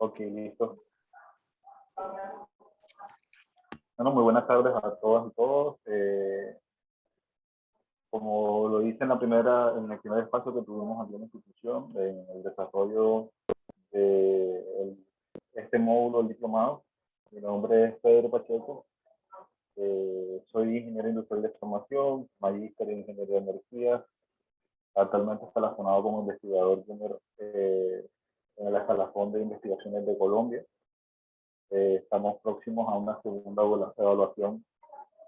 Ok, listo. Bueno, muy buenas tardes a todas y todos. Como lo hice en el primer espacio que tuvimos aquí en la institución, en el desarrollo de este módulo del diplomado, mi nombre es Pedro Pacheco. Soy ingeniero industrial de formación, magíster en ingeniería de energía. Actualmente escalafonado como investigador junior en el escalafón de investigaciones de Colombia. Estamos próximos a una segunda evaluación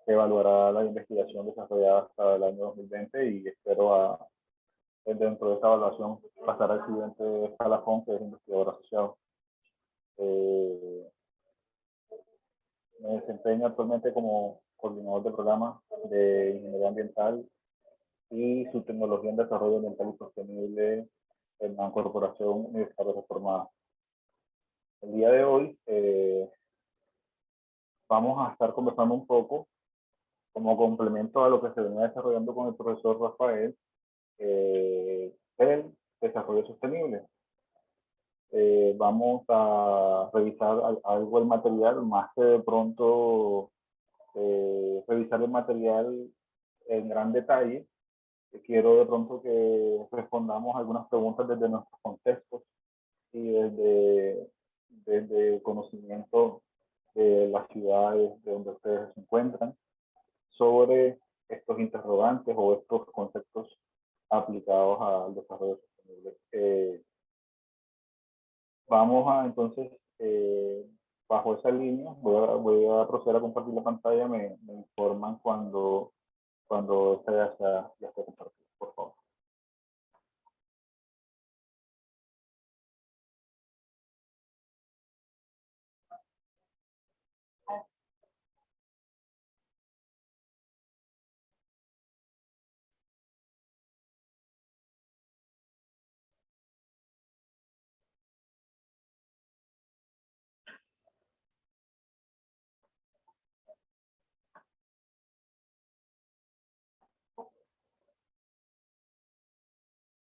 que evaluará la investigación desarrollada hasta el año 2020 y espero dentro de esta evaluación pasar al siguiente escalafón, que es investigador asociado. Me desempeño actualmente como coordinador de programas de ingeniería ambiental y su tecnología en desarrollo ambiental y sostenible en la Corporación Universitaria Reformada. El día de hoy vamos a estar conversando un poco como complemento a lo que se venía desarrollando con el profesor Rafael, el desarrollo sostenible. Vamos a revisar algo el material, más que de pronto revisar el material en gran detalle. Quiero de pronto que respondamos algunas preguntas desde nuestros contextos y desde conocimiento de las ciudades de donde ustedes se encuentran sobre estos interrogantes o estos conceptos aplicados al desarrollo sostenible. Vamos a entonces, bajo esa línea, voy a proceder a compartir la pantalla. Me informan cuando esta ya esté compartida, por favor.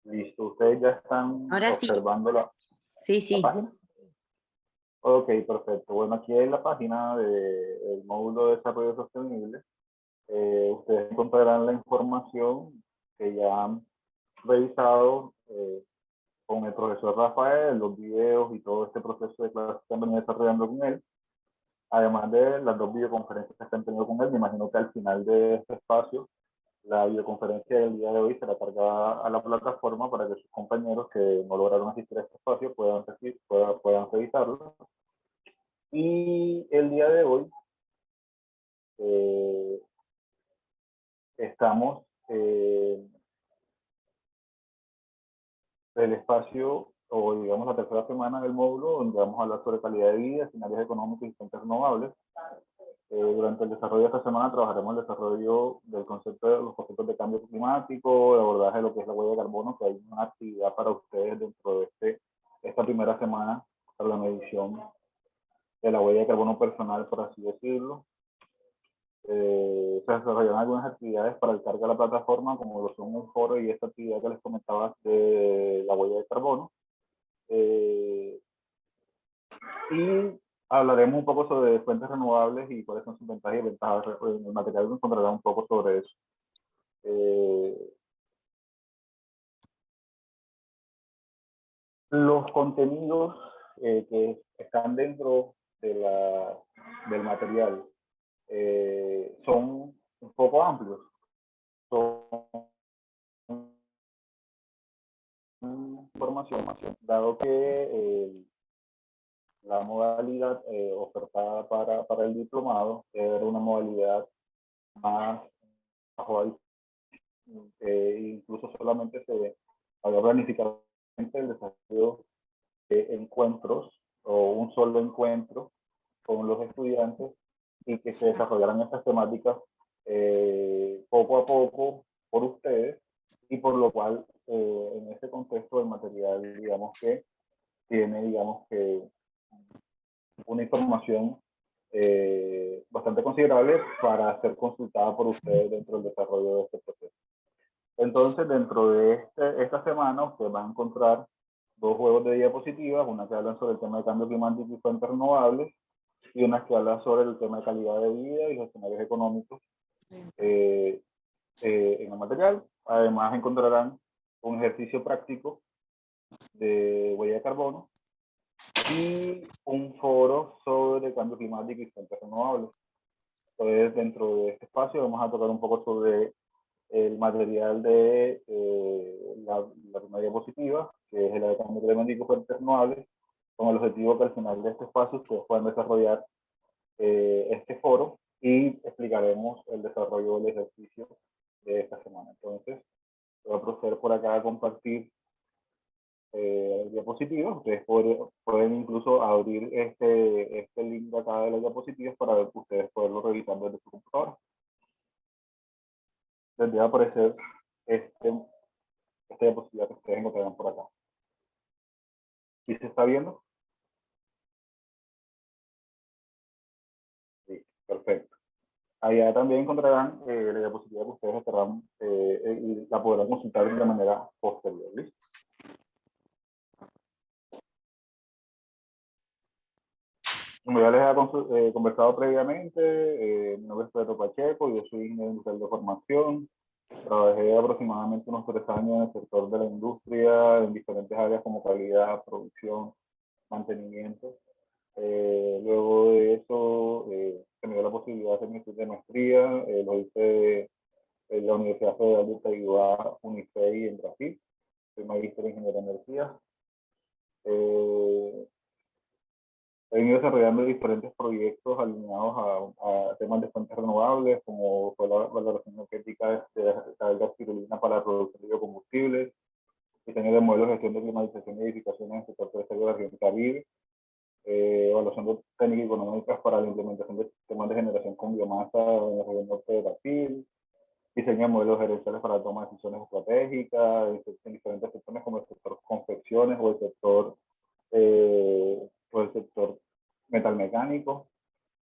Listo, ustedes ya están Ahora sí. observando la Sí. página. Ok, perfecto. Bueno, aquí es la página del módulo de desarrollo sostenible. Ustedes encontrarán la información que ya han revisado con el profesor Rafael, los videos y todo este proceso de clase que han venido desarrollando con él, además de las dos videoconferencias que han tenido con él. Me imagino que al final de este espacio, la videoconferencia del día de hoy será cargada a la plataforma para que sus compañeros que no lograron asistir a este espacio puedan revisarlo. Y el día de hoy estamos el espacio, o digamos la tercera semana del módulo, donde vamos a hablar sobre calidad de vida, escenarios económicos y fuentes renovables. Durante el desarrollo de esta semana trabajaremos el desarrollo del concepto de los conceptos de cambio climático, el abordaje de lo que es la huella de carbono, que hay una actividad para ustedes dentro de esta primera semana para la medición de la huella de carbono personal, por así decirlo. Se desarrollarán algunas actividades para el cargo de la plataforma, como lo son un foro y esta actividad que les comentaba de la huella de carbono. Y hablaremos un poco sobre fuentes renovables y cuáles son sus ventajas y desventajas. En el material nos encontrará un poco sobre eso. Los contenidos que están dentro del material son un poco amplios. Son información, dado que la modalidad ofertada para el diplomado era una modalidad más bajo, incluso solamente se había planificado el desarrollo de encuentros o un solo encuentro con los estudiantes y que se desarrollaran estas temáticas poco a poco por ustedes, y por lo cual en ese contexto el material, digamos que tiene, digamos que una información bastante considerable para ser consultada por ustedes dentro del desarrollo de este proceso. Entonces, dentro de esta semana, usted va a encontrar dos juegos de diapositivas, una que habla sobre el tema de cambio climático y fuentes renovables, y una que habla sobre el tema de calidad de vida y los escenarios económicos en el material. Además encontrarán un ejercicio práctico de huella de carbono y un foro sobre cambio climático y fuentes renovables. Entonces, dentro de este espacio vamos a tocar un poco sobre el material de la primera diapositiva, que es el cambio climático y fuentes renovables, con el objetivo que al final de este espacio ustedes puedan desarrollar este foro y explicaremos el desarrollo del ejercicio de esta semana. Entonces, voy a proceder por acá a compartir diapositivas. Ustedes pueden incluso abrir este link de acá de las diapositivas para ver que ustedes poderlo revisar desde su computadora. Les debe aparecer esta diapositiva que ustedes encontrarán por acá. ¿Sí se está viendo? Sí, perfecto. Allá también encontrarán la diapositiva que ustedes estarán y la podrán consultar de manera posterior. ¿Listo? Como ya les he conversado previamente, mi nombre es Pedro Pacheco, yo soy ingeniero industrial de formación. Trabajé aproximadamente unos 3 años en el sector de la industria, en diferentes áreas como calidad, producción, mantenimiento. Luego de eso, se me dio la posibilidad de hacer mi estudio de maestría, lo hice en la Universidad Federal de Itaiguá, Unifei, en Brasil. Soy magíster en ingeniería de energía. He venido desarrollando diferentes proyectos alineados a temas de fuentes renovables, como fue la valoración energética de la gaspirulina para la producción de biocombustibles, diseño de modelos de gestión de climatización y edificaciones en el sector terciario de la región Caribe, evaluación de técnicas y económicas para la implementación de sistemas de generación con biomasa en la región norte de Brasil, diseño de modelos gerenciales para la toma de decisiones estratégicas en diferentes sectores como el sector confecciones o el sector metalmecánico,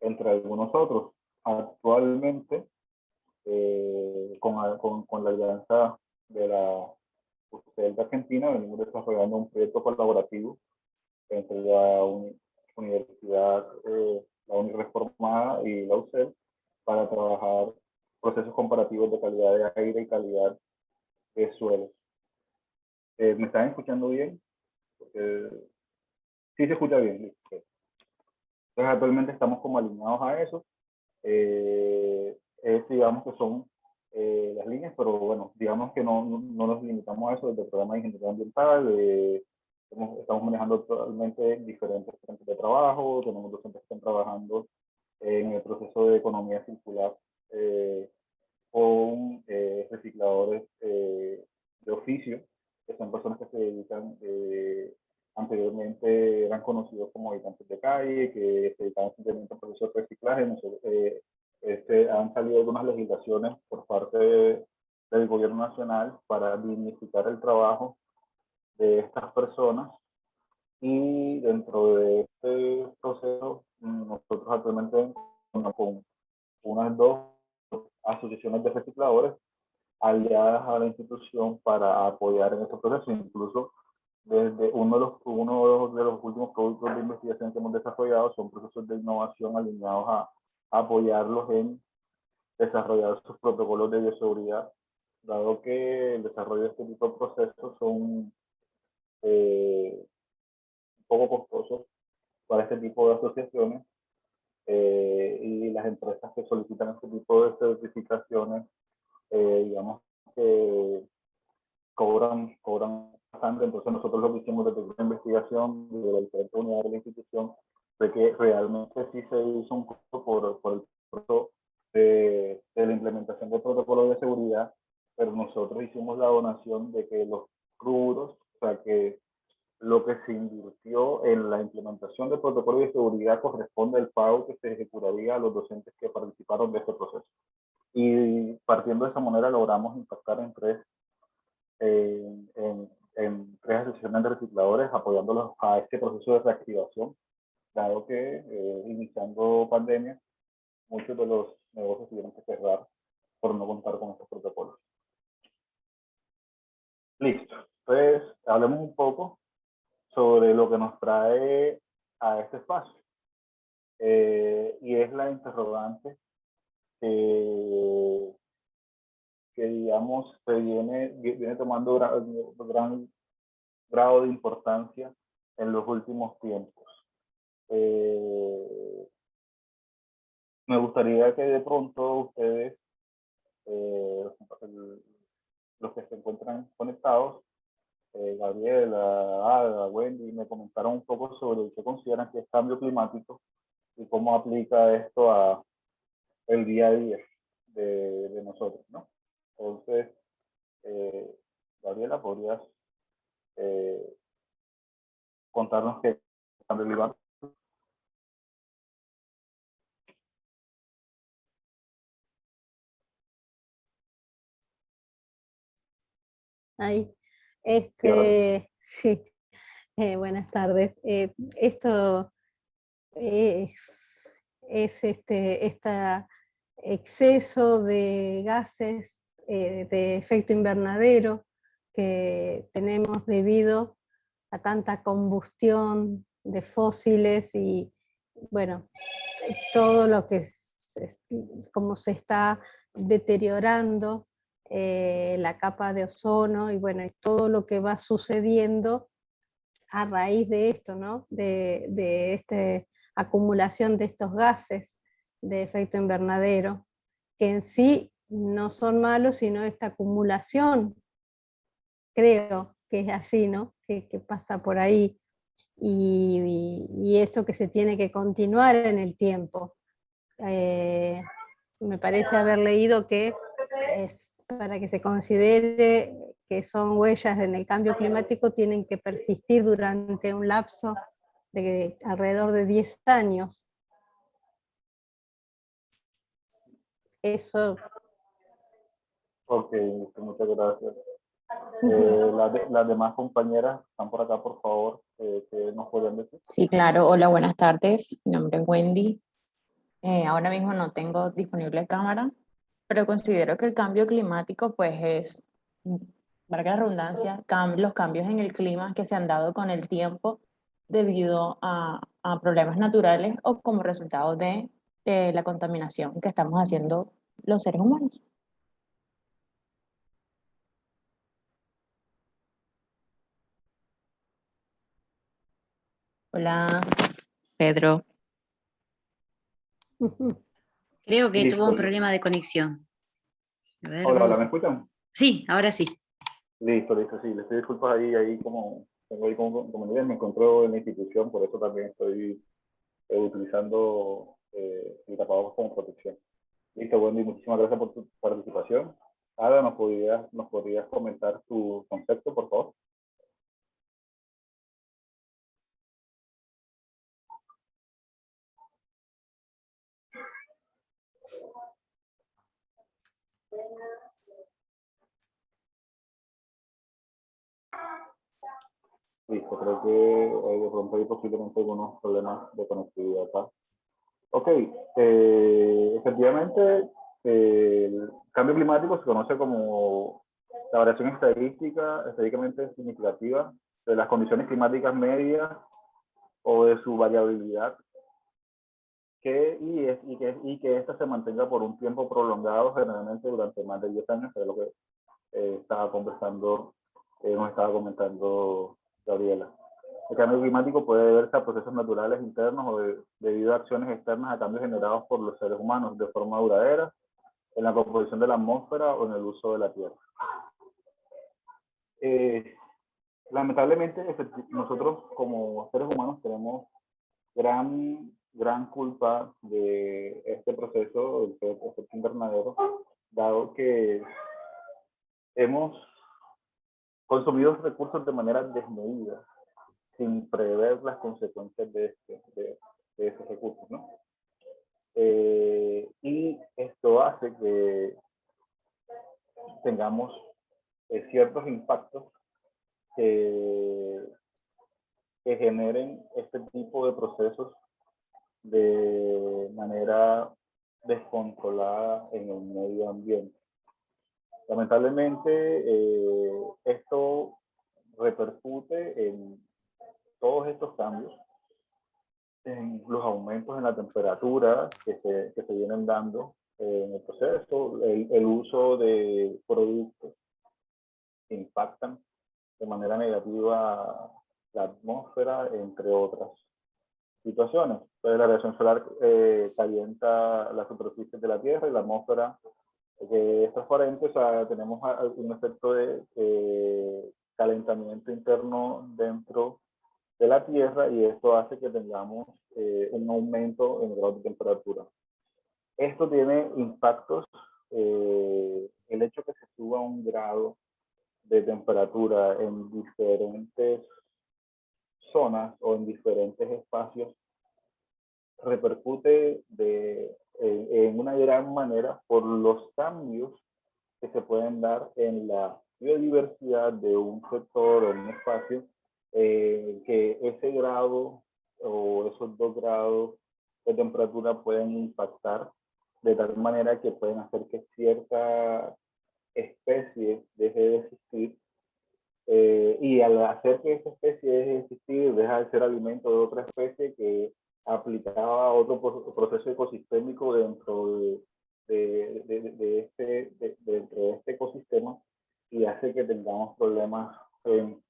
entre algunos otros. Actualmente, con la alianza de la UCEL de Argentina, venimos desarrollando un proyecto colaborativo entre Universidad, la Unireformada y la UCEL para trabajar procesos comparativos de calidad de aire y calidad de suelos. ¿Me están escuchando bien? Sí se escucha bien. Entonces, actualmente estamos como alineados a eso. Digamos que son las líneas, pero bueno, digamos que no nos limitamos a eso desde el programa de ingeniería ambiental. Estamos manejando actualmente diferentes frentes de trabajo, tenemos docentes que están trabajando en el proceso de economía circular con recicladores de oficio, que son personas que se dedican, anteriormente eran conocidos como habitantes de calle, que se dedicaban simplemente al proceso de reciclaje. Han salido algunas legislaciones por parte del gobierno nacional para dignificar el trabajo de estas personas, y dentro de este proceso nosotros actualmente contamos con unas 2 asociaciones de recicladores aliadas a la institución para apoyar en este proceso. Incluso desde uno de los últimos productos de investigación que hemos desarrollado son procesos de innovación alineados a apoyarlos en desarrollar sus protocolos de bioseguridad, dado que el desarrollo de este tipo de procesos son un poco costosos para este tipo de asociaciones, y las empresas que solicitan este tipo de certificaciones, digamos que cobran bastante. Entonces nosotros lo que hicimos desde la investigación de la diferente unidad de la institución fue que realmente sí se hizo un costo por el proceso de la implementación del protocolo de seguridad, pero nosotros hicimos la donación de que los rubros, o sea, que lo que se invirtió en la implementación del protocolo de seguridad corresponde al pago que se ejecutaría a los docentes que participaron de este proceso. Y partiendo de esa manera logramos impactar en tres asociaciones de recicladores, apoyándolos a este proceso de reactivación, dado que iniciando pandemia, muchos de los negocios tuvieron que cerrar por no contar con estos protocolos. Listo. Entonces, hablemos un poco sobre lo que nos trae a este espacio. Y es la interrogante que digamos, viene tomando gran grado de importancia en los últimos tiempos. Me gustaría que de pronto ustedes, los que se encuentran conectados, Gabriela, Ada, Wendy, me comentaron un poco sobre qué consideran que es cambio climático y cómo aplica esto a el día a día de nosotros, ¿no? Entonces, Gabriela, ¿podrías contarnos qué cambio climático? Ahí, Sí, ahora. sí, buenas tardes. Esto es, este exceso de gases de efecto invernadero que tenemos debido a tanta combustión de fósiles y, bueno, todo lo que como se está deteriorando la capa de ozono y, bueno, todo lo que va sucediendo a raíz de esto, ¿no? De esta acumulación de estos gases de efecto invernadero, que en sí no son malos, sino esta acumulación, creo que es así, ¿no? Que pasa por ahí, y esto que se tiene que continuar en el tiempo. Me parece haber leído que es para que se considere que son huellas en el cambio climático, tienen que persistir durante un lapso de alrededor de 10 años. Eso. Ok, muchas gracias. Las demás compañeras están por acá, por favor, ¿qué nos podrían decir? Sí, claro. Hola, buenas tardes. Mi nombre es Wendy. Ahora mismo no tengo disponible cámara, pero considero que el cambio climático, pues es, valga la redundancia, los cambios en el clima que se han dado con el tiempo debido a problemas naturales o como resultado de la contaminación que estamos haciendo los seres humanos. Hola, Pedro. Creo que tuvo Listo. un problema de conexión. A ver, Hola, vamos. ¿me escuchan? Sí, ahora sí. Listo, sí, les pido disculpas ahí como, tengo ahí como nivel, me encuentro en la institución, por eso también estoy utilizando el tapabocas como protección. Listo, Wendy, muchísimas gracias por tu participación. Ada, ¿nos podrías comentar tu concepto, por favor? Listo, creo que de pronto hay posiblemente algunos problemas de conectividad acá. Ok, efectivamente, el cambio climático se conoce como la variación estadísticamente significativa de las condiciones climáticas medias o de su variabilidad, y que ésta se mantenga por un tiempo prolongado, generalmente durante más de 10 años, que es lo que nos estaba comentando Gabriela. El cambio climático puede deberse a procesos naturales internos o debido a acciones externas a cambios generados por los seres humanos de forma duradera en la composición de la atmósfera o en el uso de la tierra. Lamentablemente, nosotros como seres humanos tenemos gran culpa de este proceso, el efecto invernadero, dado que hemos consumido recursos de manera desmedida, sin prever las consecuencias de esos recursos, ¿no? Y esto hace que tengamos ciertos impactos que, que generen este tipo de procesos de manera descontrolada en el medio ambiente. Lamentablemente, esto repercute todos estos cambios, en los aumentos en la temperatura que se vienen dando en el proceso, el uso de productos que impactan de manera negativa la atmósfera, entre otras situaciones. Entonces, la radiación solar calienta la superficie de la Tierra y la atmósfera que es transparente, o sea, tenemos un efecto de calentamiento interno dentro de la Tierra y esto hace que tengamos un aumento en el grado de temperatura. Esto tiene impactos, el hecho que se suba un grado de temperatura en diferentes zonas o en diferentes espacios repercute en una gran manera por los cambios que se pueden dar en la biodiversidad de un sector o un espacio, que ese grado o esos 2 grados de temperatura pueden impactar de tal manera que pueden hacer que cierta especie deje de existir, y al hacer que esa especie deje de existir, deja de ser alimento de otra especie que aplicaba otro proceso ecosistémico dentro de este ecosistema y hace que tengamos problemas en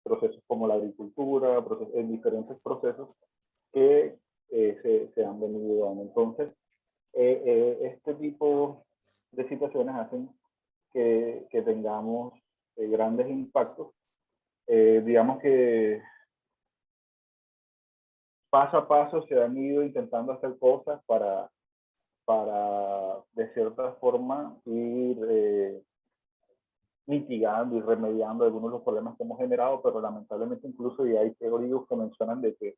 procesos como la agricultura, en diferentes procesos que se han venido dando. Entonces, este tipo de situaciones hacen que tengamos grandes impactos. Digamos que paso a paso se han ido intentando hacer cosas para de cierta forma, ir mitigando y remediando algunos de los problemas que hemos generado, pero lamentablemente incluso ya hay teóricos que mencionan de que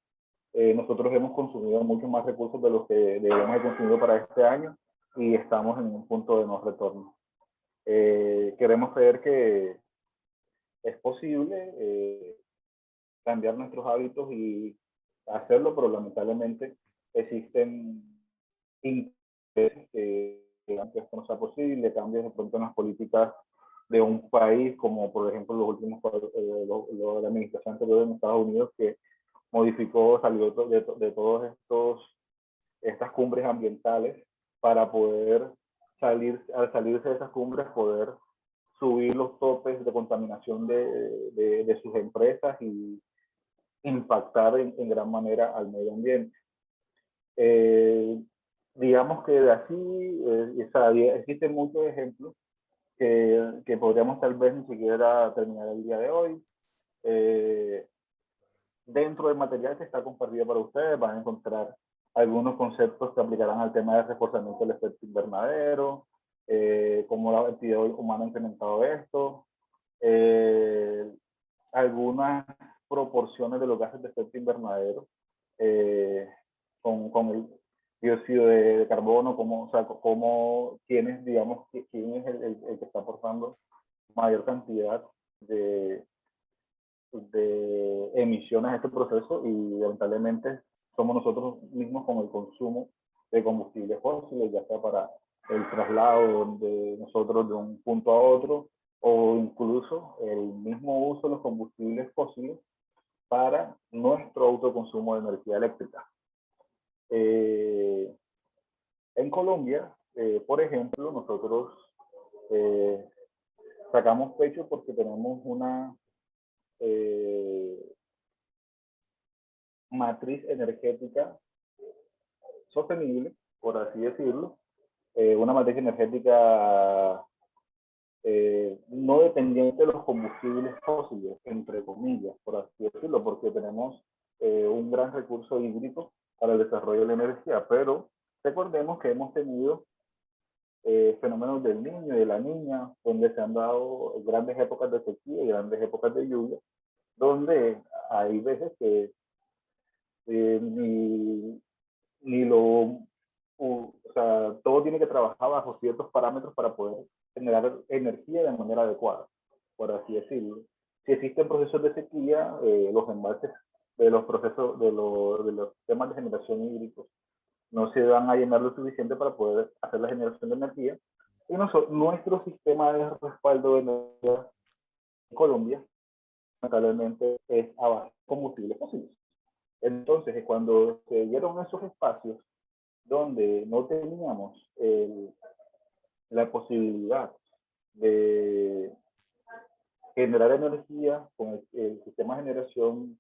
nosotros hemos consumido mucho más recursos de los que debemos haber consumido para este año y estamos en un punto de no retorno. Queremos creer que es posible cambiar nuestros hábitos y hacerlo, pero lamentablemente existen intereses que esto no sea posible, cambios de pronto en las políticas de un país, como por ejemplo los últimos, la administración anterior en Estados Unidos, que modificó, salió de todos estas cumbres ambientales para poder al salirse de esas cumbres, poder subir los topes de contaminación de sus empresas y impactar en gran manera al medio ambiente. Digamos que de así, existen muchos ejemplos que podríamos tal vez ni siquiera terminar el día de hoy. Dentro del material que está compartido para ustedes van a encontrar algunos conceptos que aplicarán al tema de reforzamiento del efecto invernadero, cómo la actividad humana ha incrementado esto, algunas proporciones de los gases de efecto invernadero con el dióxido de carbono, quién es, digamos, quién es el que está aportando mayor cantidad de emisiones a este proceso, y lamentablemente somos nosotros mismos con el consumo de combustibles fósiles, ya sea para el traslado de nosotros de un punto a otro, o incluso el mismo uso de los combustibles fósiles para nuestro autoconsumo de energía eléctrica. En Colombia, por ejemplo, nosotros sacamos pecho porque tenemos una matriz energética sostenible, por así decirlo, una matriz energética no dependiente de los combustibles fósiles, entre comillas, por así decirlo, porque tenemos un gran recurso hídrico para el desarrollo de la energía, pero recordemos que hemos tenido fenómenos del niño y de la niña, donde se han dado grandes épocas de sequía y grandes épocas de lluvia, donde hay veces que todo tiene que trabajar bajo ciertos parámetros para poder generar energía de manera adecuada, por así decirlo. Si existen procesos de sequía, los embalses de los procesos de los sistemas de generación hídricos no se van a llenar lo suficiente para poder hacer la generación de energía. Y nuestro sistema de respaldo de energía en Colombia lamentablemente es a base de combustibles fósiles. Entonces, cuando se dieron esos espacios donde no teníamos la posibilidad de generar energía con el sistema de generación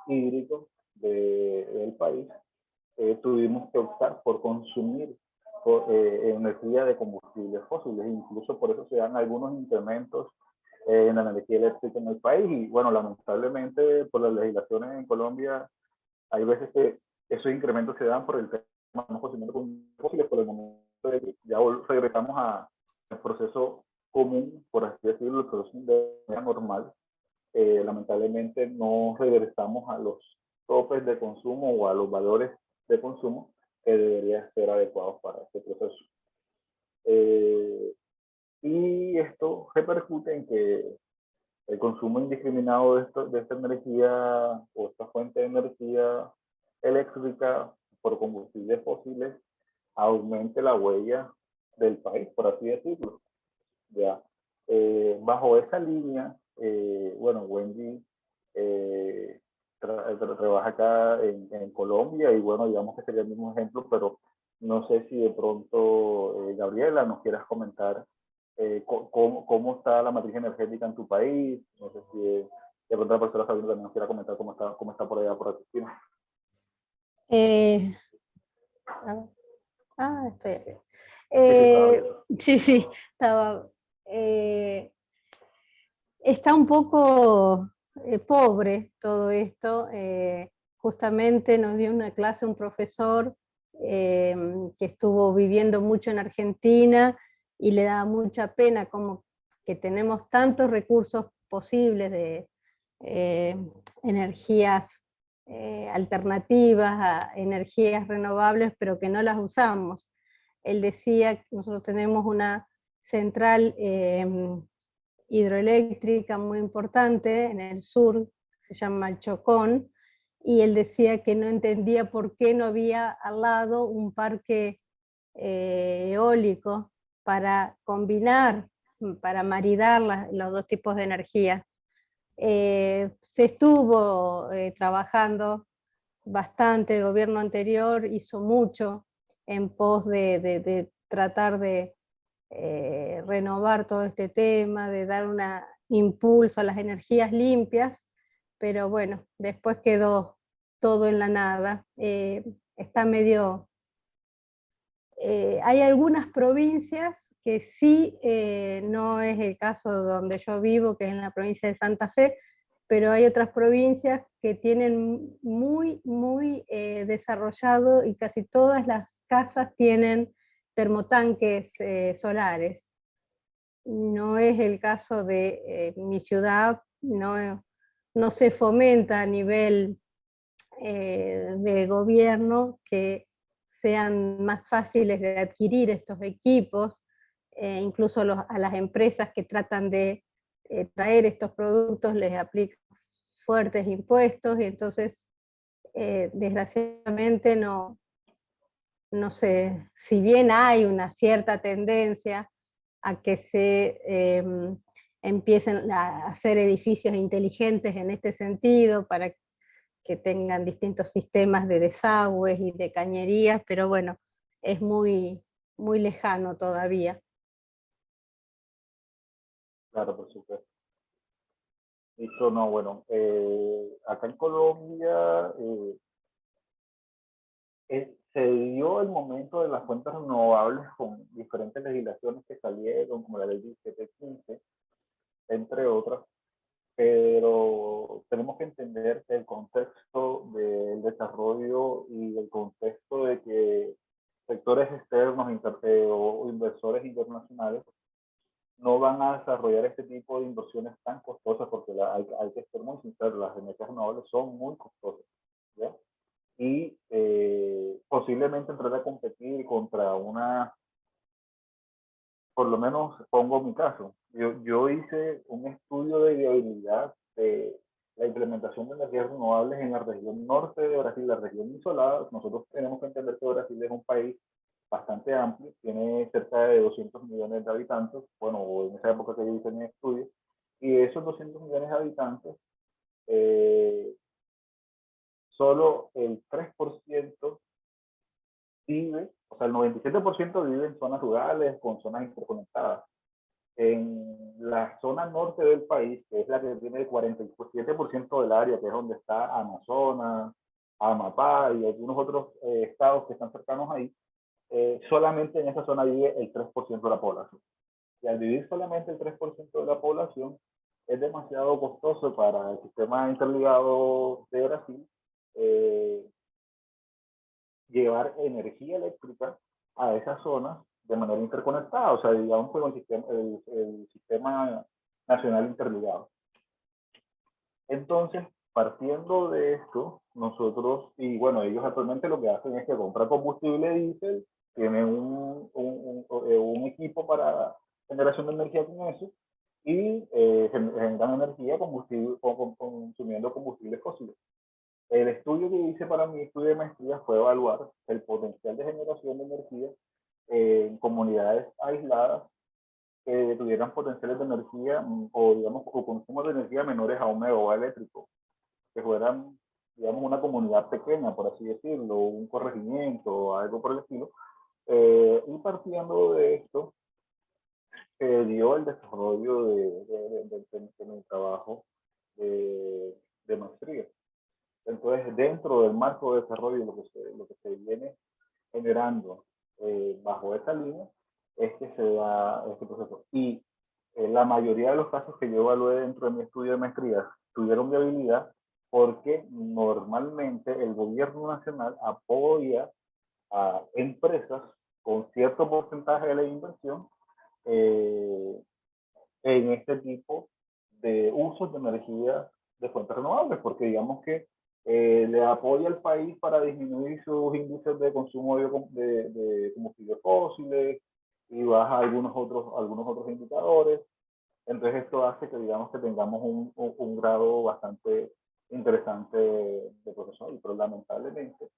hídrico del país, tuvimos que optar por consumir energía de combustibles fósiles. Incluso por eso se dan algunos incrementos en la energía eléctrica en el país. Y bueno, lamentablemente por las legislaciones en Colombia, hay veces que esos incrementos se dan por el tema de consumiendo combustibles fósiles. Por el momento de que ya regresamos al proceso común, por así decirlo, el proceso de manera normal. Lamentablemente no regresamos a los topes de consumo o a los valores de consumo que deberían ser adecuados para este proceso. Y esto repercute en que el consumo indiscriminado de esta energía o esta fuente de energía eléctrica por combustibles fósiles aumente la huella del país, por así decirlo. ¿Ya? Bajo esa línea, bueno, Wendy trabaja acá en Colombia y bueno, digamos que sería el mismo ejemplo, pero no sé si de pronto, Gabriela, nos quieras comentar cómo está la matriz energética en tu país. No sé si de pronto la profesora Sabina también nos quiera comentar cómo está por allá, por Argentina. Estoy aquí. Sí, estaba... está un poco pobre todo esto. Justamente nos dio una clase un profesor que estuvo viviendo mucho en Argentina y le daba mucha pena como que tenemos tantos recursos posibles de energías alternativas a energías renovables, pero que no las usamos. Él decía que nosotros tenemos una central hidroeléctrica muy importante en el sur, se llama el Chocón, y él decía que no entendía por qué no había al lado un parque eólico para combinar, para maridar los dos tipos de energía. Se estuvo trabajando bastante, el gobierno anterior hizo mucho en pos de tratar de renovar todo este tema, de dar un impulso a las energías limpias, pero bueno, después quedó todo en la nada. Está medio... hay algunas provincias que sí, no es el caso donde yo vivo, que es en la provincia de Santa Fe, pero hay otras provincias que tienen muy desarrollado y casi todas las casas tienen termotanques solares. No es el caso de mi ciudad, no se fomenta a nivel de gobierno que sean más fáciles de adquirir estos equipos, incluso a las empresas que tratan de traer estos productos les aplican fuertes impuestos y entonces desgraciadamente no sé, si bien hay una cierta tendencia a que se empiecen a hacer edificios inteligentes en este sentido para que tengan distintos sistemas de desagües y de cañerías, pero bueno, es muy lejano todavía. Claro, por supuesto. Eso no, bueno, acá en Colombia se dio el momento de las fuentes renovables con diferentes legislaciones que salieron, como la ley 1715, entre otras, pero tenemos que entender que el contexto del desarrollo y el contexto de que sectores externos o inversores internacionales no van a desarrollar este tipo de inversiones tan costosas, porque hay que ser muy sinceros, las energías renovables son muy costosas, ¿ya? Y posiblemente entrar a competir contra por lo menos pongo mi caso, yo hice un estudio de viabilidad de la implementación de energías renovables en la región norte de Brasil, la región insolada. Nosotros tenemos que entender que Brasil es un país bastante amplio, tiene cerca de 200 millones de habitantes, bueno, en esa época que yo hice mi estudio, y de esos 200 millones de habitantes, solo el 3% vive, o sea, el 97% vive en zonas rurales con zonas interconectadas. En la zona norte del país, que es la que tiene el 47% del área, que es donde está Amazonas, Amapá y algunos otros estados que están cercanos ahí, solamente en esa zona vive el 3% de la población. Y al vivir solamente el 3% de la población, es demasiado costoso para el sistema interligado de Brasil llevar energía eléctrica a esas zonas de manera interconectada, o sea, digamos con el sistema nacional interligado. Entonces, partiendo de esto, nosotros, y bueno, ellos actualmente lo que hacen es que compran combustible diésel, tienen un equipo para generación de energía con eso, y generan energía consumiendo combustibles fósiles. El estudio que hice para mi estudio de maestría fue evaluar el potencial de generación de energía en comunidades aisladas que tuvieran potenciales de energía o, digamos, o consumo de energía menores a 1 megawatt eléctrico, que fueran, digamos, una comunidad pequeña, por así decirlo, un corregimiento o algo por el estilo. Y partiendo de esto, dio el desarrollo de mi trabajo de maestría. Entonces, dentro del marco de desarrollo, lo que se viene generando bajo esa línea es que se da este proceso. Y la mayoría de los casos que yo evalué dentro de mi estudio de maestría tuvieron viabilidad porque normalmente el gobierno nacional apoya a empresas con cierto porcentaje de la inversión en este tipo de usos de energía de fuentes renovables, porque digamos que le apoya al país para disminuir sus índices de consumo de combustibles fósiles y baja algunos otros indicadores. Entonces esto hace que digamos que tengamos un grado bastante interesante de proceso, pero lamentablemente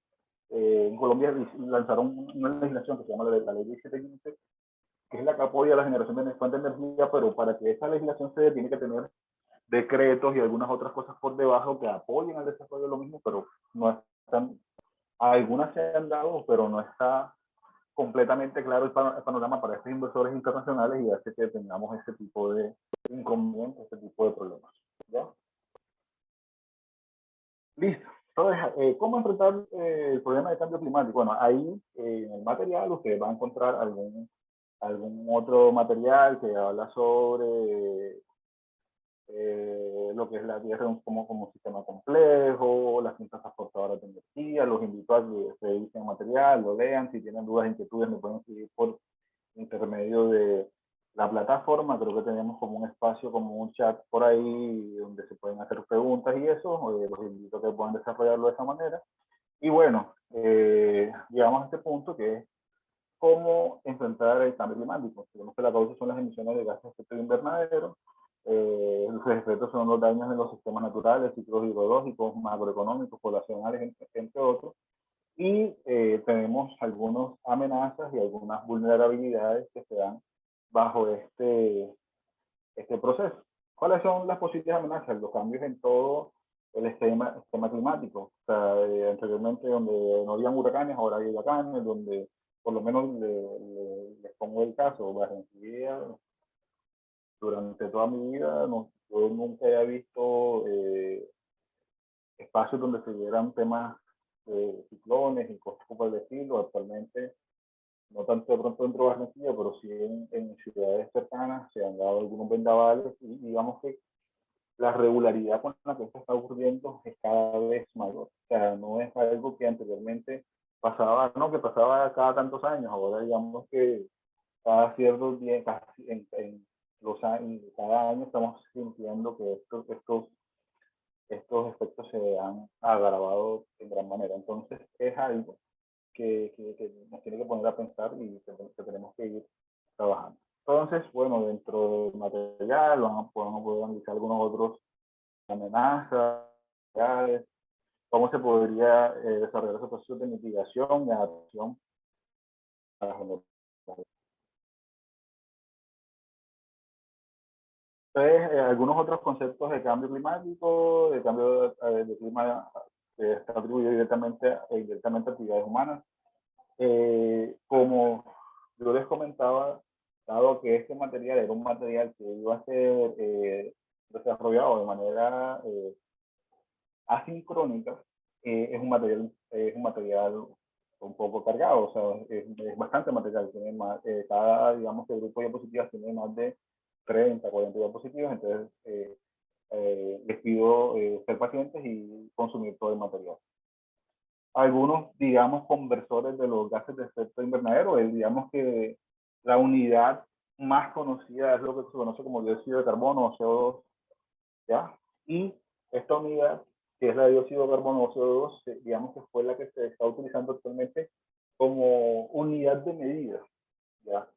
en Colombia lanzaron una legislación que se llama la ley 1715, que es la que apoya la generación de fuentes de energía, pero para que esa legislación se dé tiene que tener decretos y algunas otras cosas por debajo que apoyen al desarrollo de lo mismo, pero no están, algunas se han dado, pero no está completamente claro el panorama para estos inversores internacionales y hace que tengamos ese tipo de inconvenientes, este tipo de problemas. ¿Ya? Listo. Entonces, ¿cómo enfrentar el problema de cambio climático? Bueno, ahí en el material ustedes van a encontrar algún otro material que habla sobre lo que es la Tierra como un sistema complejo, las cintas transportadoras de energía. Los invito a que se dediquen material, lo lean. Si tienen dudas, inquietudes, me pueden seguir por intermedio de la plataforma. Creo que tenemos como un espacio, como un chat por ahí donde se pueden hacer preguntas y eso. Los invito a que puedan desarrollarlo de esa manera. Y bueno, llegamos a este punto que es cómo enfrentar el cambio climático. Tenemos que la causa son las emisiones de gases de efecto invernadero. Los efectos son los daños en los sistemas naturales, ciclos hidrológicos, macroeconómicos, poblacionales, entre otros. Y tenemos algunas amenazas y algunas vulnerabilidades que se dan bajo este proceso. ¿Cuáles son las posibles amenazas? Los cambios en todo el esquema climático. O sea, anteriormente donde no había huracanes, ahora hay huracanes, donde por lo menos les pongo el caso, Barranquilla, durante toda mi vida, yo nunca había visto espacios donde se dieran temas de ciclones y cosas por el estilo. Actualmente, no tanto de pronto dentro de Barranquilla, pero sí en ciudades cercanas se han dado algunos vendavales y digamos que la regularidad con la que esto está ocurriendo es cada vez mayor. O sea, no es algo que anteriormente pasaba, no, que pasaba cada tantos años. Ahora digamos que cada ciertos días, casi en los años, cada año estamos sintiendo que estos efectos se han agravado en gran manera. Entonces es algo que nos tiene que poner a pensar y que tenemos que ir trabajando. Entonces, bueno, dentro del material podemos poder analizar algunos otros amenazas, cómo se podría desarrollar esos procesos de mitigación y adaptación a la generación Entonces, algunos otros conceptos de cambio climático, de cambio de clima que está atribuido directamente a actividades humanas. Como yo les comentaba, dado que este material era un material que iba a ser desarrollado de manera asincrónica, es un material un poco cargado, o sea, es bastante material, tiene más, cada, digamos, que grupo de diapositivas tiene más de 30, 40 diapositivas, entonces les pido ser pacientes y consumir todo el material. Algunos, digamos, conversores de los gases de efecto invernadero, digamos que la unidad más conocida es lo que se conoce como dióxido de carbono o CO2, ¿ya? Y esta unidad, que es la de dióxido de carbono o CO2, digamos que fue la que se está utilizando actualmente como unidad de medida, ¿ya?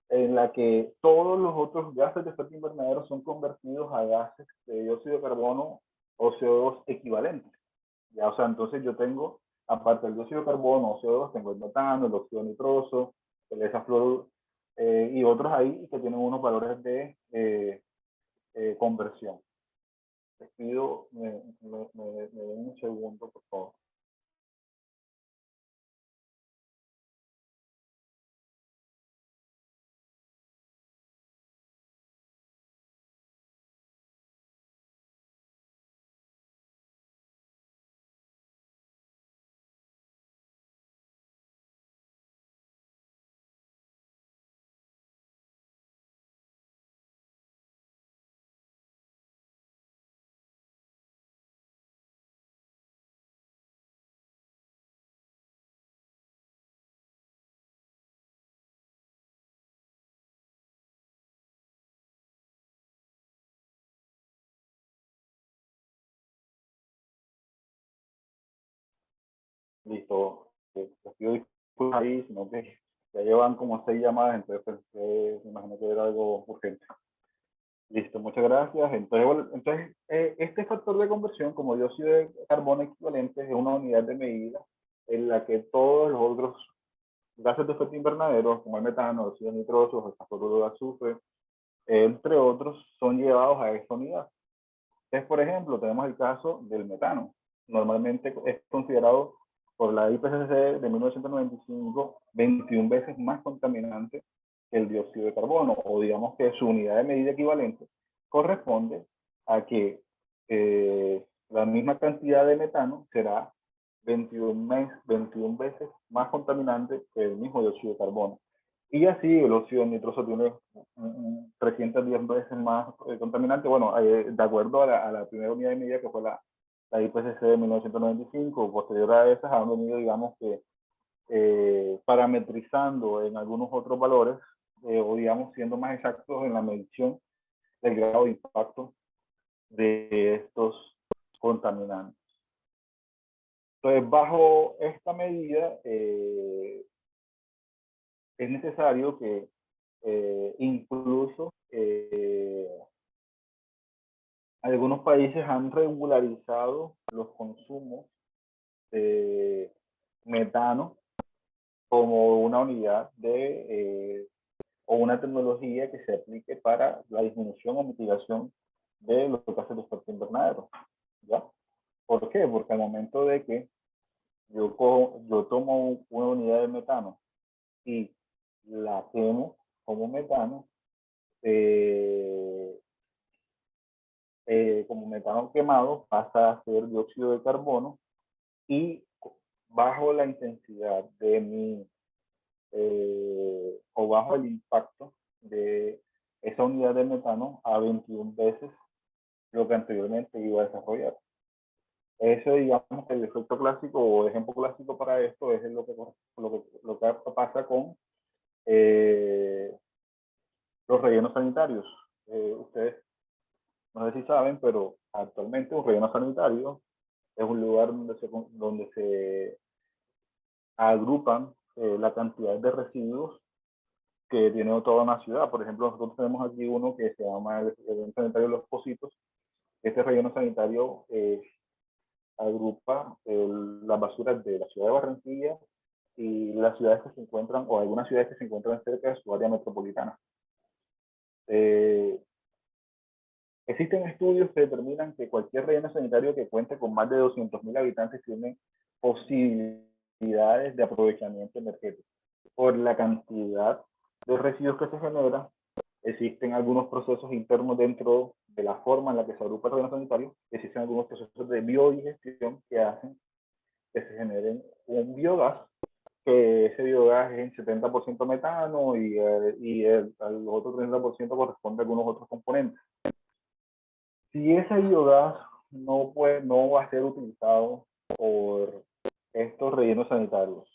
En la que todos los otros gases de efecto invernadero son convertidos a gases de dióxido de carbono o CO2 equivalentes, ¿ya? O sea, entonces yo tengo, aparte del dióxido de carbono o CO2, tengo el metano, el óxido nitroso, el hexafluoruro, y otros ahí que tienen unos valores de conversión. Les pido, me den un segundo, por favor. Listo. Les pido disculpas ahí, sino que ya llevan como 6 llamadas, entonces me imagino que era algo urgente. Listo, muchas gracias. Entonces, bueno, este factor de conversión, como dióxido de carbono equivalente, es una unidad de medida en la que todos los otros gases de efecto invernadero, como el metano, el óxido nitroso, el hexafluoruro de azufre, entre otros, son llevados a esta unidad. Entonces, por ejemplo, tenemos el caso del metano. Normalmente es considerado por la IPCC de 1995 21 veces más contaminante que el dióxido de carbono, o digamos que su unidad de medida equivalente corresponde a que la misma cantidad de metano será 21 veces más contaminante que el mismo dióxido de carbono. Y así el óxido nitroso tiene 310 veces más contaminante. Bueno, de acuerdo a la primera unidad de medida que fue la IPCC de 1995, posterior a esas han venido, digamos que, parametrizando en algunos otros valores, o digamos siendo más exactos en la medición del grado de impacto de estos contaminantes. Entonces, bajo esta medida, es necesario que incluso algunos países han regularizado los consumos de metano como una unidad o una tecnología que se aplique para la disminución o mitigación de los gases de efecto invernadero, ¿ya? ¿Por qué? Porque al momento de que yo tomo una unidad de metano y la quemo como metano, como metano quemado pasa a ser dióxido de carbono y bajo la intensidad de o bajo el impacto de esa unidad de metano a 21 veces lo que anteriormente iba a desarrollar. Eso, digamos, el efecto clásico o ejemplo clásico para esto es lo que pasa con los rellenos sanitarios. Ustedes no sé si saben, pero actualmente un relleno sanitario es un lugar donde se agrupan la cantidad de residuos que tiene toda una ciudad. Por ejemplo, nosotros tenemos aquí uno que se llama el relleno sanitario Los Pocitos. Este relleno sanitario agrupa las basuras de la ciudad de Barranquilla y las ciudades que se encuentran, o algunas ciudades que se encuentran cerca de su área metropolitana. Existen estudios que determinan que cualquier relleno sanitario que cuente con más de 200.000 habitantes tiene posibilidades de aprovechamiento energético. Por la cantidad de residuos que se generan, existen algunos procesos internos dentro de la forma en la que se agrupa el relleno sanitario, existen algunos procesos de biodigestión que hacen que se generen un biogás, que ese biogás es en 70% metano y al otro 30% corresponde a algunos otros componentes. Si ese biogás no va a ser utilizado por estos rellenos sanitarios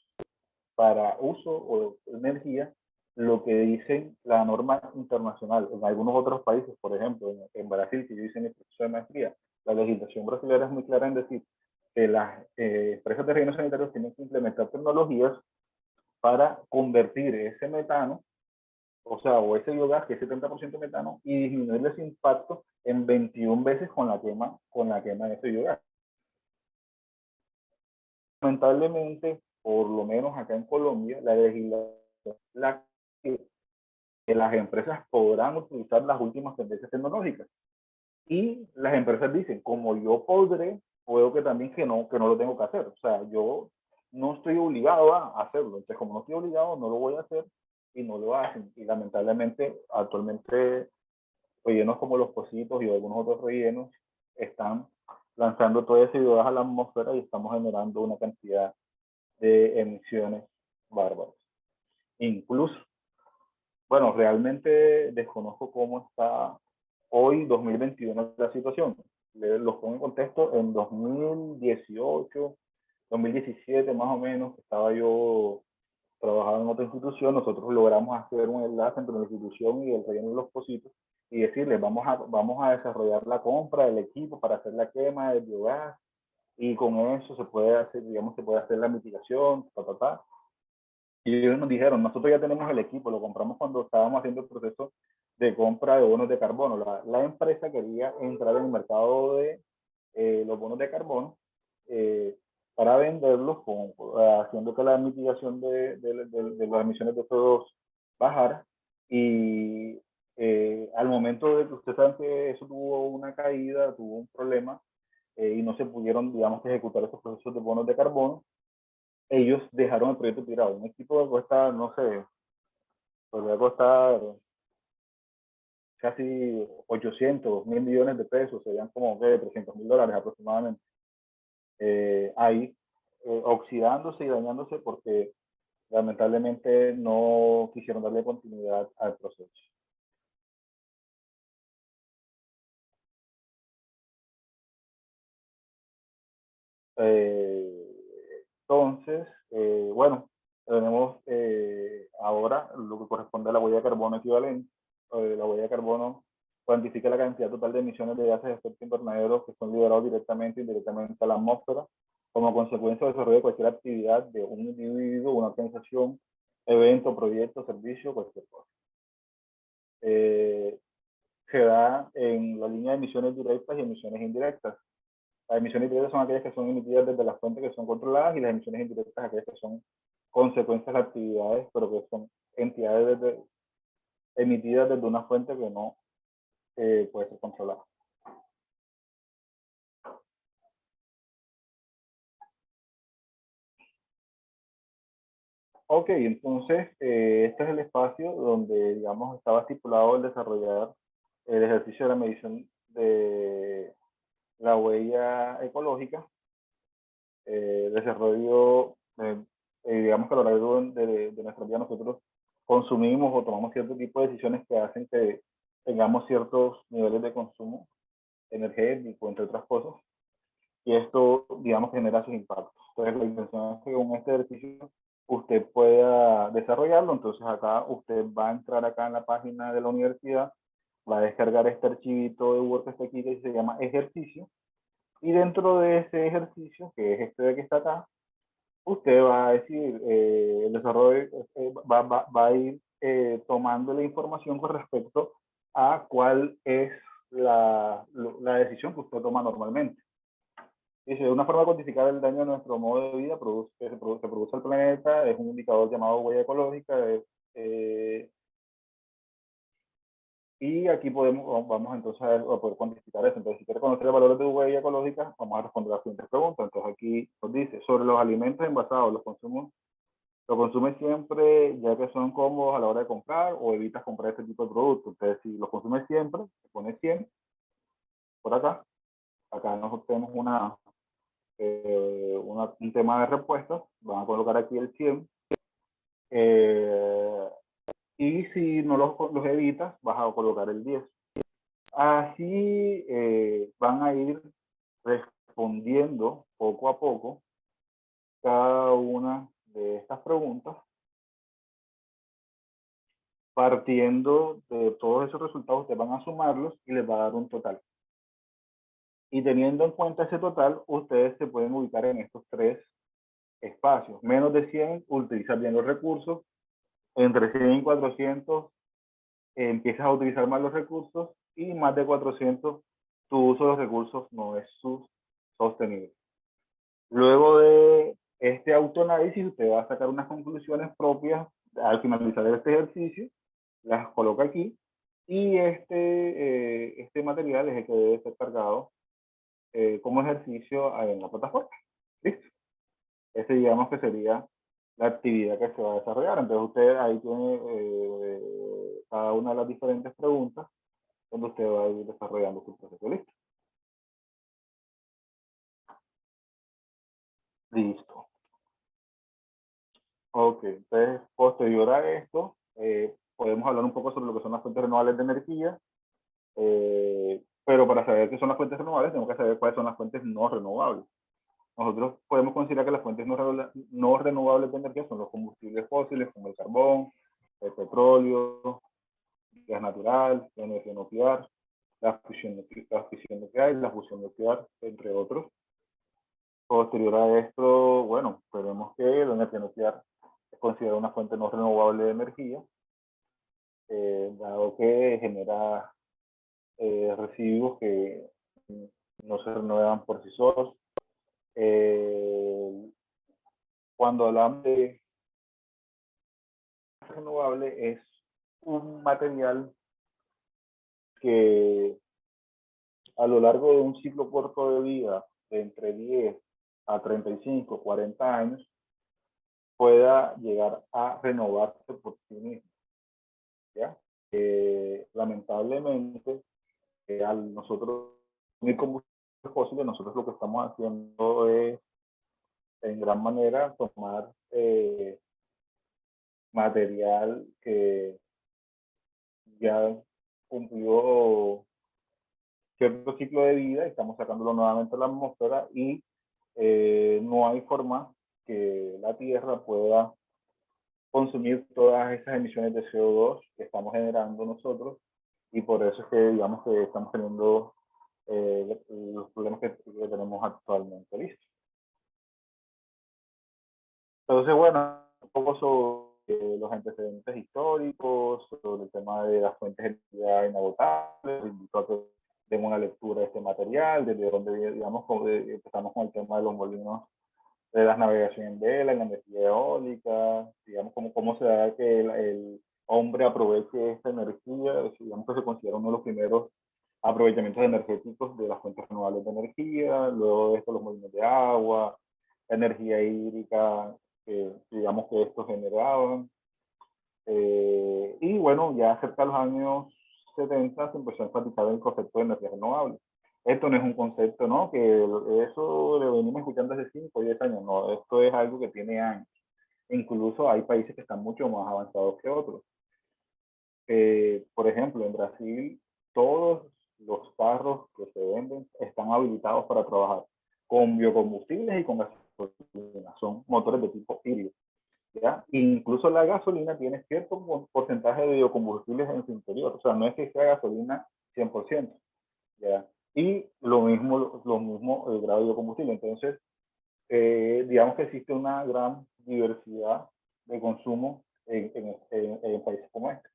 para uso o energía, lo que dicen la norma internacional en algunos otros países, por ejemplo, en Brasil, que yo hice mi proceso de maestría, la legislación brasileña es muy clara en decir que las empresas de rellenos sanitarios tienen que implementar tecnologías para convertir ese metano, o sea, o ese biogás, que es 70% metano, y disminuir ese impacto en 21 veces con la quema de ese biogás. Lamentablemente, por lo menos acá en Colombia, la legislación la que las empresas podrán utilizar las últimas tendencias tecnológicas. Y las empresas dicen, como yo puedo que también que no lo tengo que hacer. O sea, yo no estoy obligado a hacerlo. Entonces, como no estoy obligado, no lo voy a hacer y no lo hacen. Y lamentablemente, actualmente, rellenos como los Pocitos y algunos otros rellenos están lanzando todo ese biogás a la atmósfera y estamos generando una cantidad de emisiones bárbaras. Incluso, bueno, realmente desconozco cómo está hoy, 2021, la situación. Los pongo en contexto, en 2018, 2017 más o menos, estaba yo trabajando en otra institución, nosotros logramos hacer un enlace entre la institución y el relleno de los Pocitos y decirles, vamos a desarrollar la compra del equipo para hacer la quema del biogás y con eso se puede hacer, digamos, se puede hacer la mitigación, Y ellos nos dijeron, nosotros ya tenemos el equipo, lo compramos cuando estábamos haciendo el proceso de compra de bonos de carbono. La empresa quería entrar en el mercado de los bonos de carbono para venderlos, haciendo que la mitigación de las emisiones de CO2 bajara. Y al momento de que ustedes saben que eso tuvo una caída, tuvo un problema, y no se pudieron, digamos, ejecutar esos procesos de bonos de carbono, ellos dejaron el proyecto tirado. Un equipo que cuesta, no sé, podría costar casi 800, 1.000 millones de pesos, serían como que $300.000 aproximadamente. Ahí oxidándose y dañándose porque lamentablemente no quisieron darle continuidad al proceso. Entonces, bueno, tenemos ahora lo que corresponde a la huella de carbono equivalente. La huella de carbono cuantifica la cantidad total de emisiones de gases de efecto invernadero que son liberados directamente e indirectamente a la atmósfera como consecuencia del desarrollo de cualquier actividad de un individuo, una organización, evento, proyecto, servicio, cualquier cosa. Se da en la línea de emisiones directas y emisiones indirectas. Las emisiones directas son aquellas que son emitidas desde las fuentes que son controladas y las emisiones indirectas aquellas que son consecuencias de actividades, pero que son entidades emitidas desde una fuente que no puede ser controlada. Ok, entonces este es el espacio donde, digamos, estaba estipulado el desarrollar el ejercicio de la medición de la huella ecológica, desarrollo, digamos que a lo largo de nuestra vida nosotros consumimos o tomamos cierto tipo de decisiones que hacen que tengamos ciertos niveles de consumo energético, entre otras cosas, y esto, digamos, genera sus impactos. Entonces, la intención es que con este ejercicio usted pueda desarrollarlo. Entonces, acá usted va a entrar acá en la página de la universidad, va a descargar este archivito de Word que está aquí, que se llama ejercicio, y dentro de ese ejercicio, que es este de que está acá, usted va a decir, el desarrollo va a ir tomando la información con respecto a cuál es la decisión que usted toma normalmente. Dice, de una forma de cuantificar el daño de nuestro modo de vida que se produce al planeta, es un indicador llamado huella ecológica, Y aquí vamos entonces a poder cuantificar eso. Entonces, si quieres conocer el valor de huella ecológica, vamos a responder las siguientes preguntas. Entonces, aquí nos dice, sobre los alimentos envasados, ¿lo consumes siempre ya que son cómodos a la hora de comprar o evitas comprar este tipo de productos? Entonces, si los consumes siempre, se pone 100 por acá. Acá nosotros tenemos un tema de respuestas. Van a colocar aquí el 100. Y si no los evitas, vas a colocar el 10. Así van a ir respondiendo poco a poco cada una de estas preguntas, partiendo de todos esos resultados. Ustedes van a sumarlos y les va a dar un total. Y teniendo en cuenta ese total, ustedes se pueden ubicar en estos tres espacios. Menos de 100, utilizas bien los recursos. Entre 100 y 400, empiezas a utilizar más los recursos. Y más de 400, tu uso de los recursos no es sostenible. Luego de este autoanálisis, usted va a sacar unas conclusiones propias al finalizar este ejercicio, las coloca aquí, y este material es el que debe ser cargado como ejercicio en la plataforma. ¿Listo? Ese digamos que sería la actividad que se va a desarrollar. Entonces usted ahí tiene cada una de las diferentes preguntas donde usted va a ir desarrollando su proceso. ¿Listo? Listo. Ok, entonces posterior a esto, podemos hablar un poco sobre lo que son las fuentes renovables de energía, pero para saber qué son las fuentes renovables tenemos que saber cuáles son las fuentes no renovables. Nosotros podemos considerar que las fuentes no renovables de energía son los combustibles fósiles como el carbón, el petróleo, el gas natural, la energía nuclear, la fisión nuclear y la fusión nuclear, entre otros. Posterior a esto, bueno, veremos que la energía nuclear es considerada una fuente no renovable de energía, dado que genera residuos que no se renuevan por sí solos. Cuando hablamos de renovable, es un material que a lo largo de un ciclo corto de vida, de entre 10 a 35, 40 años, pueda llegar a renovarse por sí mismo. ¿Ya? Lamentablemente, al nosotros consumir combustibles fósiles, nosotros lo que estamos haciendo es, en gran manera, tomar material que ya cumplió cierto ciclo de vida y estamos sacándolo nuevamente a la atmósfera y no hay forma que la Tierra pueda consumir todas esas emisiones de CO2 que estamos generando nosotros, y por eso es que digamos que estamos teniendo los problemas que tenemos actualmente. ¿Listo? Entonces, bueno, un poco sobre los antecedentes históricos, sobre el tema de las fuentes de energía inagotables. Les invito a que den una lectura de este material, desde donde, digamos, empezamos con el tema de los molinos de las navegaciones en vela, en la energía eólica, digamos, cómo se da que el hombre aproveche esta energía, digamos que se considera uno de los primeros aprovechamientos energéticos de las fuentes renovables de energía. Luego de esto los molinos de agua, energía hídrica, digamos que estos generaban. Y bueno, ya cerca de los años 70 se empezó a enfatizar el concepto de energía renovable. Esto no es un concepto, ¿no? Que eso lo venimos escuchando hace 5 o 10 años, no, esto es algo que tiene años. Incluso hay países que están mucho más avanzados que otros. Por ejemplo, en Brasil, todos los carros que se venden están habilitados para trabajar con biocombustibles y con gasolina. Son motores de tipo híbrido. ¿Ya? Incluso la gasolina tiene cierto porcentaje de biocombustibles en su interior. O sea, no es que sea gasolina 100%. ¿Ya? Y lo mismo el grado de biocombustible. Entonces, digamos que existe una gran diversidad de consumo en países como este.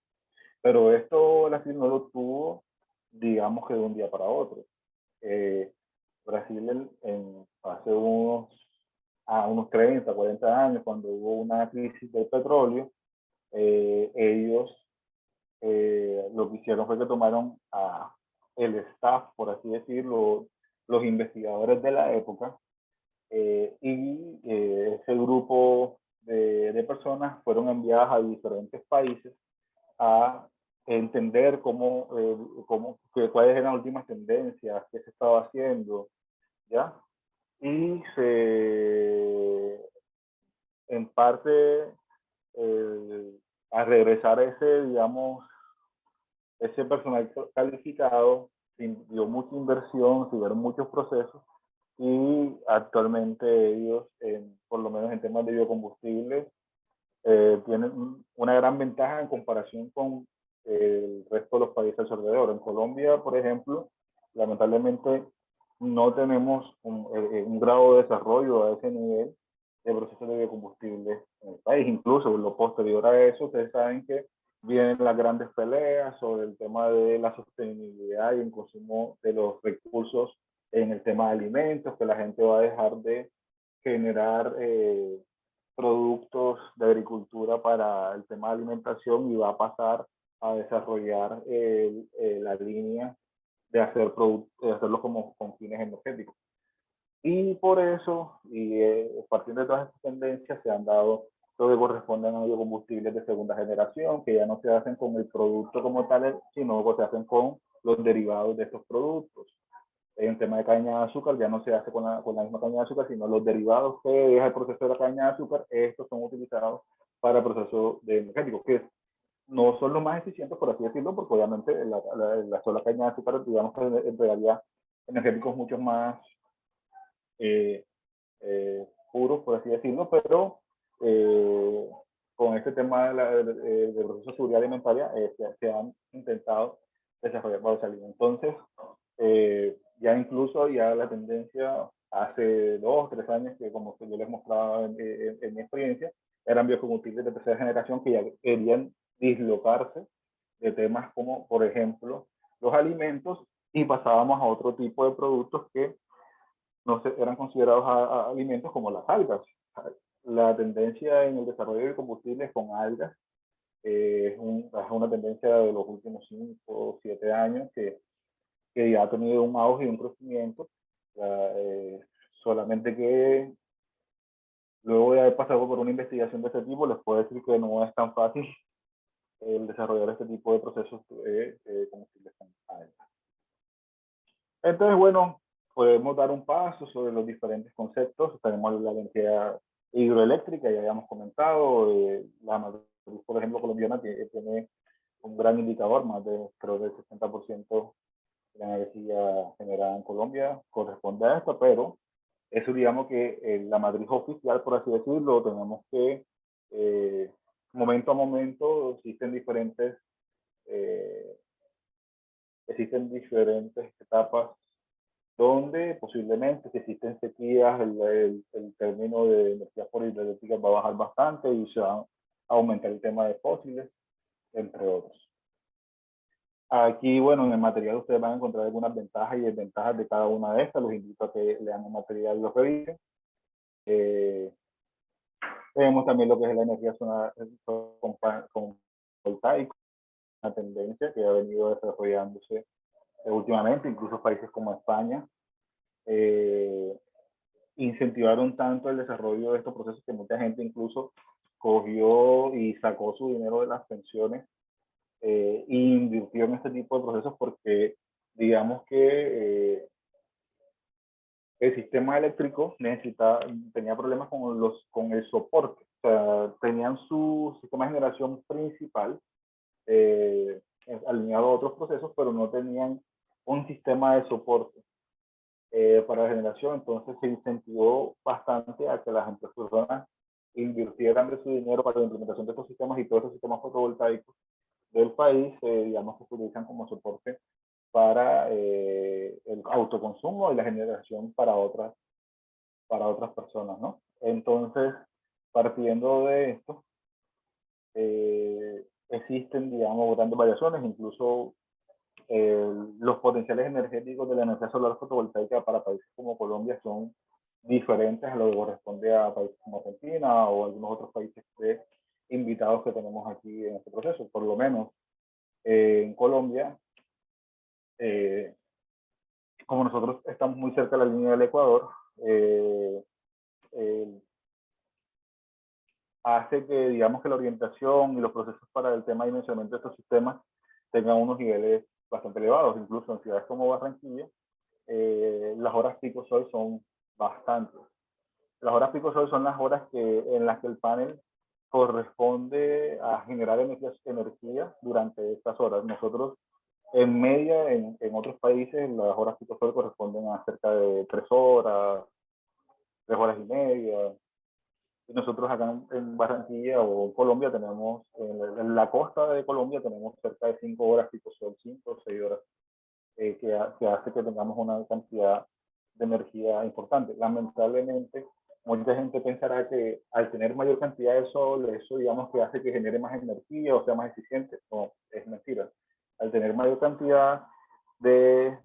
Pero esto Brasil no lo tuvo, digamos que de un día para otro. Brasil hace unos 30, 40 años, cuando hubo una crisis del petróleo, ellos lo que hicieron fue que tomaron a el staff, por así decirlo, los investigadores de la época, y ese grupo de personas fueron enviadas a diferentes países a entender cuáles eran las últimas tendencias, qué se estaba haciendo, ¿ya? Y en parte, a regresar a ese, digamos, ese personal calificado, dio mucha inversión, siguieron muchos procesos, y actualmente ellos, por lo menos en temas de biocombustibles, tienen una gran ventaja en comparación con el resto de los países alrededor. En Colombia, por ejemplo, lamentablemente no tenemos un grado de desarrollo a ese nivel de procesos de biocombustibles en el país. Incluso lo posterior a eso, ustedes saben que vienen las grandes peleas sobre el tema de la sostenibilidad y el consumo de los recursos en el tema de alimentos, que la gente va a dejar de generar productos de agricultura para el tema de alimentación y va a pasar a desarrollar la línea de hacerlo como con fines energéticos. Y por eso, y partiendo de todas estas tendencias, se han dado lo que corresponden a biocombustibles de segunda generación, que ya no se hacen con el producto como tal, sino que se hacen con los derivados de estos productos. En tema de caña de azúcar ya no se hace con la misma caña de azúcar, sino los derivados que deja el proceso de la caña de azúcar, estos son utilizados para el proceso de energético, que no son los más eficientes, por así decirlo, porque obviamente la sola caña de azúcar, digamos que entregaría energéticos mucho más puros, por así decirlo, pero con este tema de proceso de seguridad alimentaria se han intentado desarrollar para salir. Entonces, ya incluso ya la tendencia hace 2 o 3 años, que como yo les mostraba en mi experiencia, eran biocombustibles de tercera generación que ya querían dislocarse de temas como, por ejemplo, los alimentos, y pasábamos a otro tipo de productos que no eran considerados alimentos, como las algas. La tendencia en el desarrollo de combustibles con algas es una tendencia de los últimos 5 o 7 años que ya ha tenido un auge y un crecimiento, solamente que luego de haber pasado por una investigación de este tipo, les puedo decir que no es tan fácil el desarrollar este tipo de procesos de combustibles con algas. Entonces, bueno, podemos dar un paso sobre los diferentes conceptos. Tenemos la energía hidroeléctrica, ya habíamos comentado, la matriz, por ejemplo, colombiana tiene un gran indicador, más de, creo, del 60% de la energía generada en Colombia corresponde a esto, pero eso, digamos que la matriz oficial, por así decirlo, tenemos que momento a momento existen diferentes etapas donde posiblemente, si existen sequías, el término de energías por hidroeléctricas va a bajar bastante y se va a aumentar el tema de fósiles, entre otros. Aquí, bueno, en el material ustedes van a encontrar algunas ventajas y desventajas de cada una de estas. Los invito a que lean el material y lo revisen. Vemos también lo que es la energía solar voltaica, una tendencia que ha venido desarrollándose últimamente. Incluso países como España incentivaron tanto el desarrollo de estos procesos que mucha gente incluso cogió y sacó su dinero de las pensiones e invirtió en este tipo de procesos, porque digamos que el sistema eléctrico tenía problemas con el soporte. O sea, tenían su sistema de generación principal alineado a otros procesos, pero no tenían un sistema de soporte para la generación. Entonces se incentivó bastante a que las personas invirtieran de su dinero para la implementación de estos sistemas, y todos esos sistemas fotovoltaicos del país, digamos que se utilizan como soporte para el autoconsumo y la generación para otras personas, ¿no? Entonces, partiendo de esto, existen, digamos, grandes variaciones. Incluso los potenciales energéticos de la energía solar fotovoltaica para países como Colombia son diferentes a lo que corresponde a países como Argentina o algunos otros países invitados que tenemos aquí en este proceso. Por lo menos En Colombia, como nosotros estamos muy cerca de la línea del Ecuador, hace que, digamos, que la orientación y los procesos para el tema de dimensionamiento de estos sistemas tengan unos niveles bastante elevados. Incluso en ciudades como Barranquilla, las horas pico sol son bastantes. Las horas pico sol son las horas en las que el panel corresponde a generar energía durante estas horas. Nosotros, en media, en otros países, las horas pico sol corresponden a cerca de 3 horas, 3 horas y media. Y nosotros acá en Barranquilla o en Colombia tenemos, en la costa de Colombia tenemos cerca de 5 horas pico sol, 5 o 6 horas, que hace que tengamos una cantidad de energía importante. Lamentablemente, mucha gente pensará que al tener mayor cantidad de sol, eso digamos que hace que genere más energía o sea más eficiente. No, es mentira. Al tener mayor cantidad de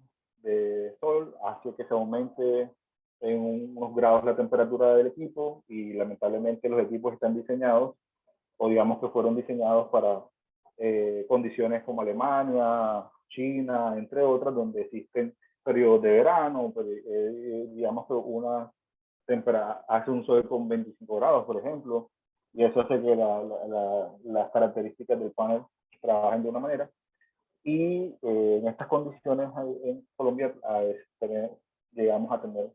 sol, hace que se aumente en unos grados la temperatura del equipo, y lamentablemente los equipos están diseñados, o digamos que fueron diseñados para condiciones como Alemania, China, entre otras, donde existen periodos de verano, digamos que hace un sol con 25 grados, por ejemplo, y eso hace que las características del panel trabajen de una manera. Y en estas condiciones en Colombia llegamos a tener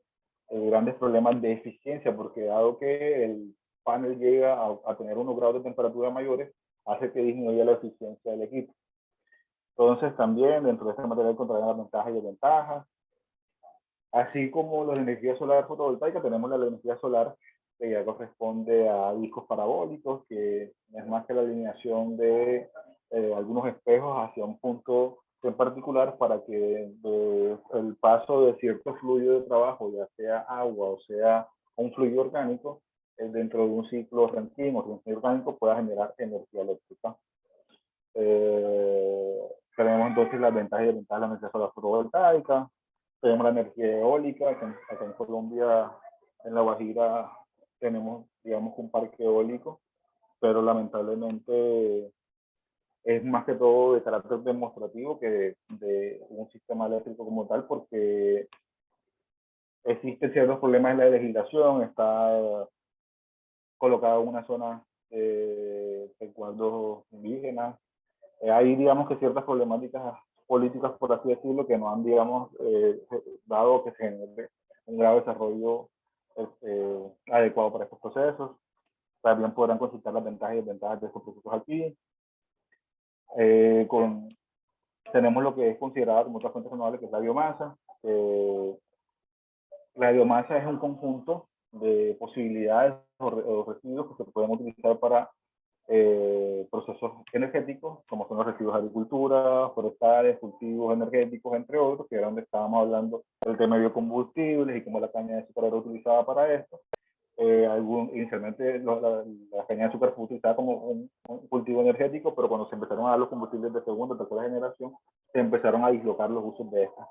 grandes problemas de eficiencia, porque dado que el panel llega a tener unos grados de temperatura mayores, hace que disminuya la eficiencia del equipo. Entonces también dentro de esta materia encontrarán ventajas y desventajas. Así como la energía solar fotovoltaica, tenemos la energía solar que ya corresponde a discos parabólicos, que es más que la alineación de algunos espejos hacia un punto en particular para que el paso de cierto fluido de trabajo, ya sea agua o sea un fluido orgánico, dentro de un ciclo Rankine o un ciclo orgánico, pueda generar energía eléctrica. Tenemos entonces las ventajas y desventajas de la energía solar fotovoltaica. Tenemos la energía eólica, acá en Colombia, en La Guajira, tenemos, digamos, un parque eólico, pero lamentablemente es más que todo de carácter demostrativo que de un sistema eléctrico como tal, porque existen ciertos problemas en la legislación, está colocado en una zona de resguardos indígenas. Hay, digamos, que ciertas problemáticas políticas, por así decirlo, que no han, digamos, dado que se genere un grave desarrollo adecuado para estos procesos. También podrán consultar las ventajas y desventajas de estos procesos aquí. Tenemos lo que es considerado como otra fuente renovable, que es la biomasa. La biomasa es un conjunto de posibilidades o residuos que se pueden utilizar para procesos energéticos, como son los residuos de agricultura, forestales, cultivos energéticos, entre otros, que era donde estábamos hablando del tema de biocombustibles y cómo la caña de azúcar era utilizada para esto. Inicialmente la caña de azúcar fue utilizada como un cultivo energético, pero cuando se empezaron a dar los combustibles de segunda o tercera generación, se empezaron a dislocar los usos de estas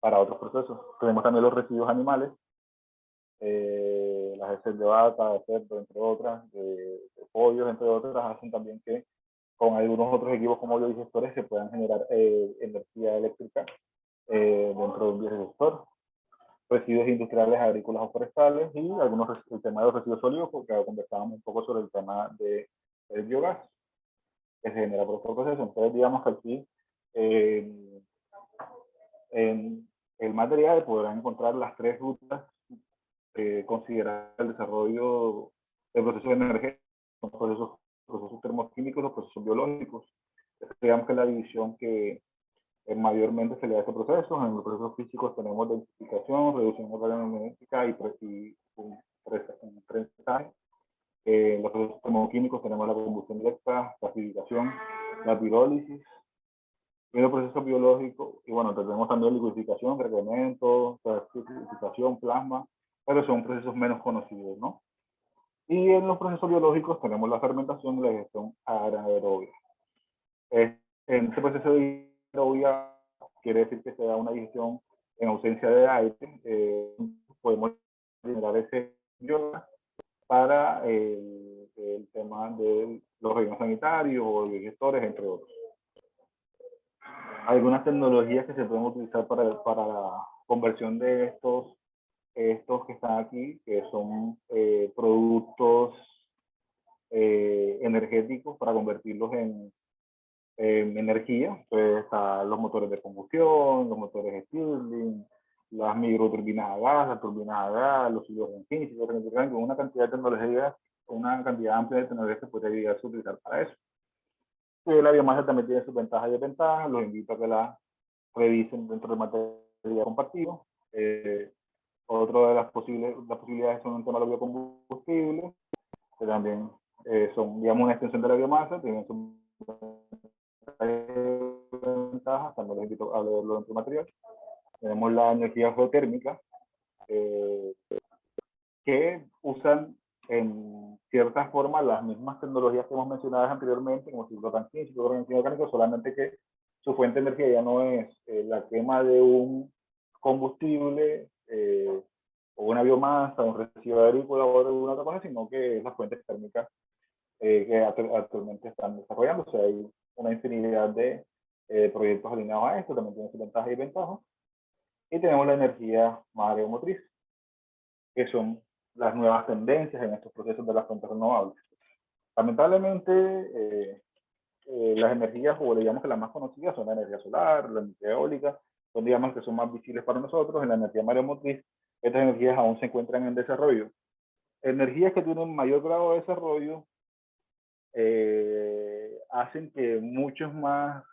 para otros procesos. Tenemos también los residuos animales, las heces de vaca, de cerdo, entre otras, de pollos, entre otras, hacen también que con algunos otros equipos como biodigestores se puedan generar energía eléctrica dentro de un biogestor. Residuos industriales, agrícolas o forestales, y el tema de los residuos sólidos, porque conversábamos un poco sobre el tema del biogás que se genera por otro proceso. Entonces, digamos que aquí en el material podrán encontrar las 3 rutas considerar el desarrollo del proceso energético, los procesos termoquímicos, los procesos biológicos. Digamos que es la división que mayormente se le da a este proceso. En los procesos físicos tenemos densificación, reducción organoléptica y un prensaje. En los procesos termoquímicos tenemos la combustión directa, la acidificación, la pirólisis. Y en los procesos biológicos, y bueno, tenemos también liquidificación, crecimiento, clasificación, plasma, pero son procesos menos conocidos, ¿no? Y en los procesos biológicos tenemos la fermentación y la digestión anaerobia. En este proceso de anaerobia quiere decir que se da una digestión en ausencia de aire. Podemos generar ese biogás para el tema de los rellenos sanitarios o digestores, entre otros. algunas tecnologías que se pueden utilizar para la conversión de estos que están aquí, que son productos energéticos para convertirlos en energía. Entonces están los motores de combustión, los motores Stirling, las microturbinas a gas, las turbinas a gas, los hilos en fin, con una cantidad de tecnologías, una cantidad amplia de tecnologías que podría llegar a utilizar para eso. La biomasa también tiene sus ventajas y desventajas, los invito a que la revisen dentro del material compartido. Otra de las posibilidades son el tema de los biocombustibles, que también son, digamos, una extensión de la biomasa, tienen sus ventajas, también les invito a leerlo dentro del material. Tenemos la energía geotérmica, que usan en cierta forma las mismas tecnologías que hemos mencionado anteriormente, como ciclo tanquín, ciclo orgánico, solamente que su fuente de energía ya no es la quema de un combustible o una biomasa, un residuo agrícola o alguna otra cosa, sino que es las fuentes térmicas que actualmente están desarrollando. O sea, hay una infinidad de proyectos alineados a esto, también tiene sus ventajas y desventajas. Y tenemos la energía mareomotriz, que son las nuevas tendencias en estos procesos de las fuentes renovables. Lamentablemente, las energías, o digamos que las más conocidas, son la energía solar, la energía eólica, son, digamos, que son más visibles para nosotros. En la energía mareomotriz, estas energías aún se encuentran en desarrollo. Energías que tienen mayor grado de desarrollo hacen que muchos más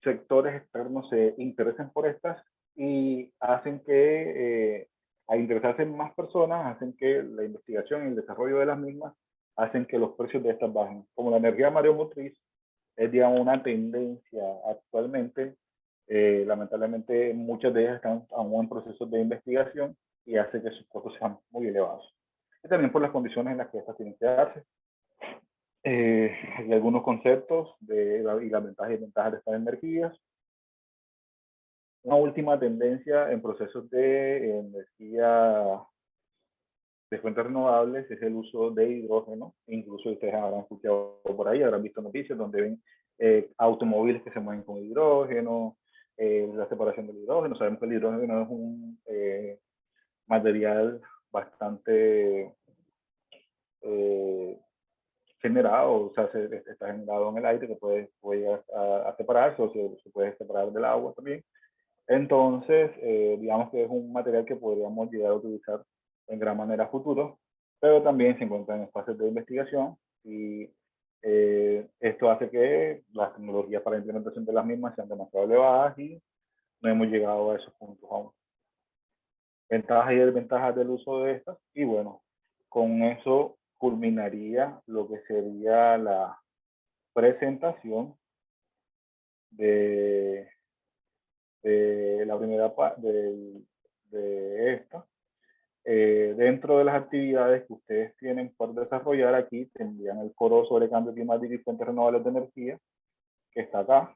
sectores externos se interesen por estas y hacen que, al interesarse en más personas, hacen que la investigación y el desarrollo de las mismas hacen que los precios de estas bajen. Como la energía mareomotriz es, digamos, una tendencia actualmente, lamentablemente muchas de ellas están aún en procesos de investigación y hace que sus costos sean muy elevados. Y también por las condiciones en las que estas tienen que darse. Hay algunos conceptos y las ventajas y desventajas de estas energías. Una última tendencia en procesos de energía de fuentes renovables es el uso de hidrógeno. Incluso ustedes habrán escuchado por ahí, habrán visto noticias donde ven automóviles que se mueven con hidrógeno, la separación del hidrógeno. Sabemos que el hidrógeno es un material bastante generado, o sea, está generado en el aire, que puede llegar a separarse, o se puede separar del agua también. Entonces, digamos que es un material que podríamos llegar a utilizar en gran manera a futuro, pero también se encuentra en fases de investigación y esto hace que las tecnologías para la implementación de las mismas sean demasiado elevadas y no hemos llegado a esos puntos aún. Ventajas y desventajas del uso de estas, y bueno, con eso culminaría lo que sería la presentación de la primera parte de esta. Dentro de las actividades que ustedes tienen por desarrollar aquí, tendrían el foro sobre cambio climático y fuentes renovables de energía, que está acá,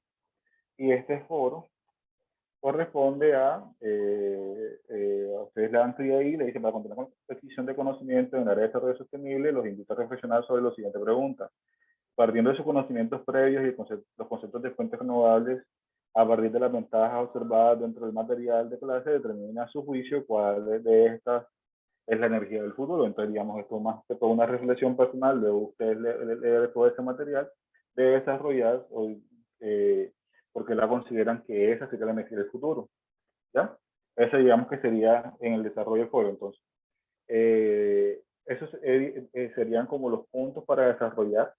y este foro corresponde a ustedes le dan clic ahí, le dicen: para continuar con la adquisición de conocimiento en el área de desarrollo sostenible, los invito a reflexionar sobre la siguiente pregunta. Partiendo de sus conocimientos previos y los conceptos de fuentes renovables, a partir de las ventajas observadas dentro del material de clase, determina a su juicio cuál de estas es la energía del futuro. Entonces, digamos, esto más que toda una reflexión personal de ustedes leer todo ese material, de desarrollar porque la consideran que esa sería la energía del futuro. ¿Ya? Eso, digamos, que sería en el desarrollo del foro. Entonces, esos serían como los puntos para desarrollar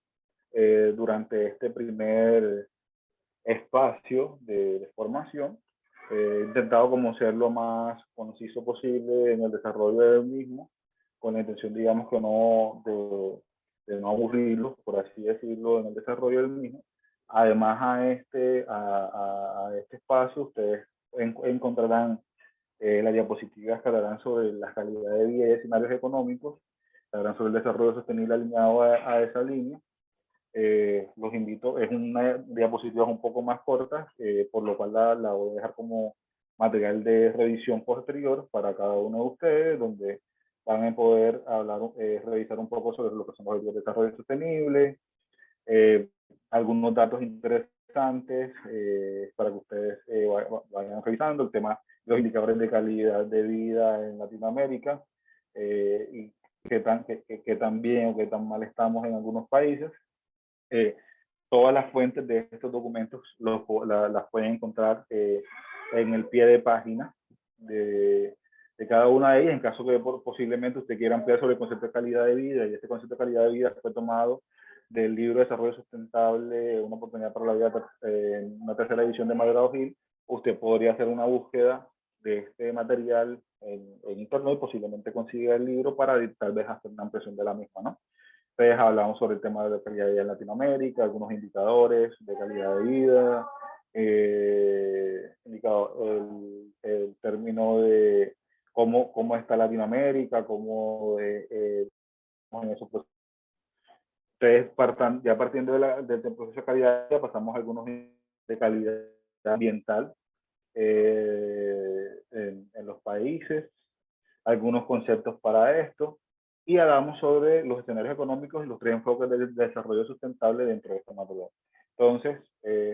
durante este primer espacio de formación. He intentado como ser lo más conciso posible en el desarrollo del mismo, con la intención, digamos, que de no aburrirlos, por así decirlo, en el desarrollo del mismo. Además, a este espacio ustedes encontrarán las diapositivas que hablarán sobre la calidad de vida y escenarios económicos, hablarán sobre el desarrollo sostenible alineado a esa línea. Los invito, es una diapositiva un poco más corta, por lo cual la voy a dejar como material de revisión posterior para cada uno de ustedes, donde van a poder hablar, revisar un poco sobre lo que son los objetivos de desarrollo sostenible, algunos datos interesantes interesantes para que ustedes vayan revisando el tema de los indicadores de calidad de vida en Latinoamérica y qué tan bien o qué tan mal estamos en algunos países. Todas las fuentes de estos documentos las pueden encontrar en el pie de página de cada una de ellas, en caso que posiblemente usted quiera ampliar sobre el concepto de calidad de vida, y este concepto de calidad de vida fue tomado del libro de Desarrollo Sustentable, una oportunidad para la vida, una tercera edición de Madera Gil. Usted podría hacer una búsqueda de este material en internet y posiblemente consiga el libro para tal vez hacer una impresión de la misma, ¿no? Entonces hablamos sobre el tema de la calidad de vida en Latinoamérica, algunos indicadores de calidad de vida, el término de cómo está Latinoamérica, cómo en esos procesos. Entonces, ya partiendo del proceso de calidad, pasamos a algunos de calidad ambiental en los países, algunos conceptos para esto, y hablamos sobre los escenarios económicos y los 3 enfoques del desarrollo sustentable dentro de este material. Entonces,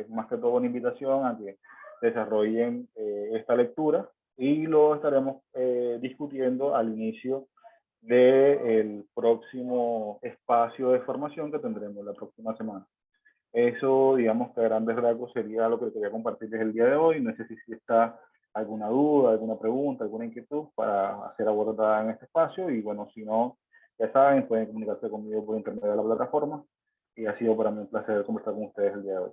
más que todo una invitación a que desarrollen esta lectura y lo estaremos discutiendo al inicio del próximo espacio de formación que tendremos la próxima semana. Eso, digamos que a grandes rasgos sería lo que quería compartirles el día de hoy. No sé si está alguna duda, alguna pregunta, alguna inquietud para hacer abordada en este espacio. Y bueno, si no, ya saben, pueden comunicarse conmigo por intermedio de la plataforma. Y ha sido para mí un placer conversar con ustedes el día de hoy.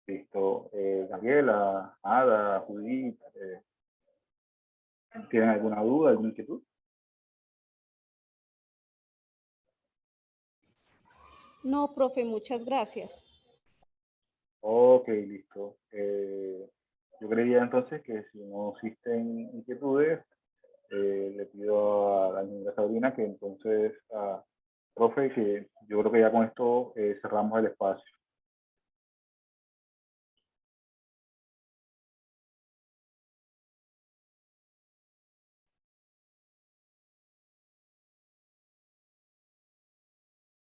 Listo. Gabriela, Ada, Judith, ¿tienen alguna duda, alguna inquietud? No, profe, muchas gracias. Ok, listo. Yo creía entonces que si no existen inquietudes, le pido a la señora Sabrina que entonces, profe, que yo creo que ya con esto cerramos el espacio.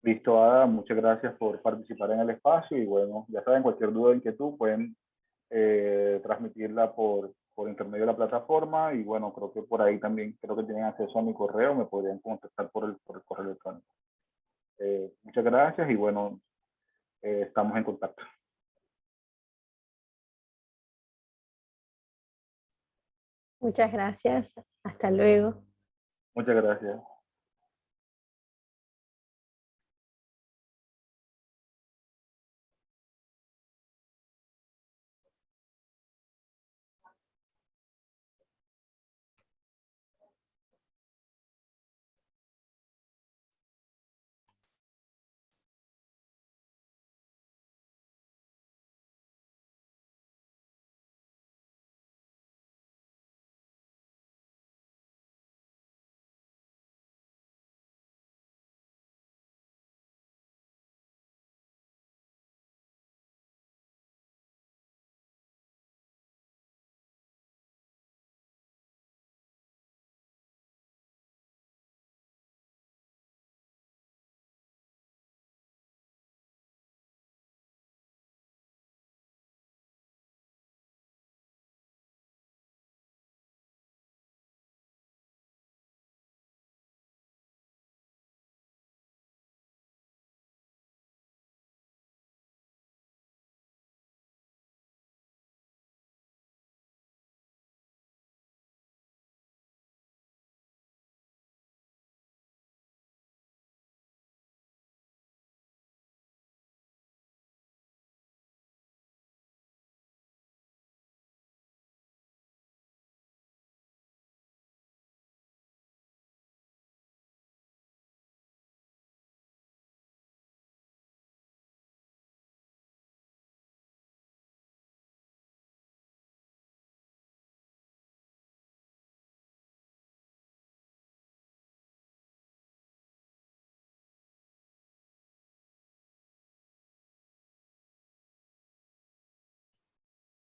Listo, Ada, muchas gracias por participar en el espacio y bueno, ya saben, cualquier duda o inquietud pueden transmitirla por intermedio de la plataforma y bueno, creo que por ahí también, creo que tienen acceso a mi correo, me podrían contactar por el correo electrónico. Muchas gracias y bueno, estamos en contacto. Muchas gracias. Hasta luego. Muchas gracias.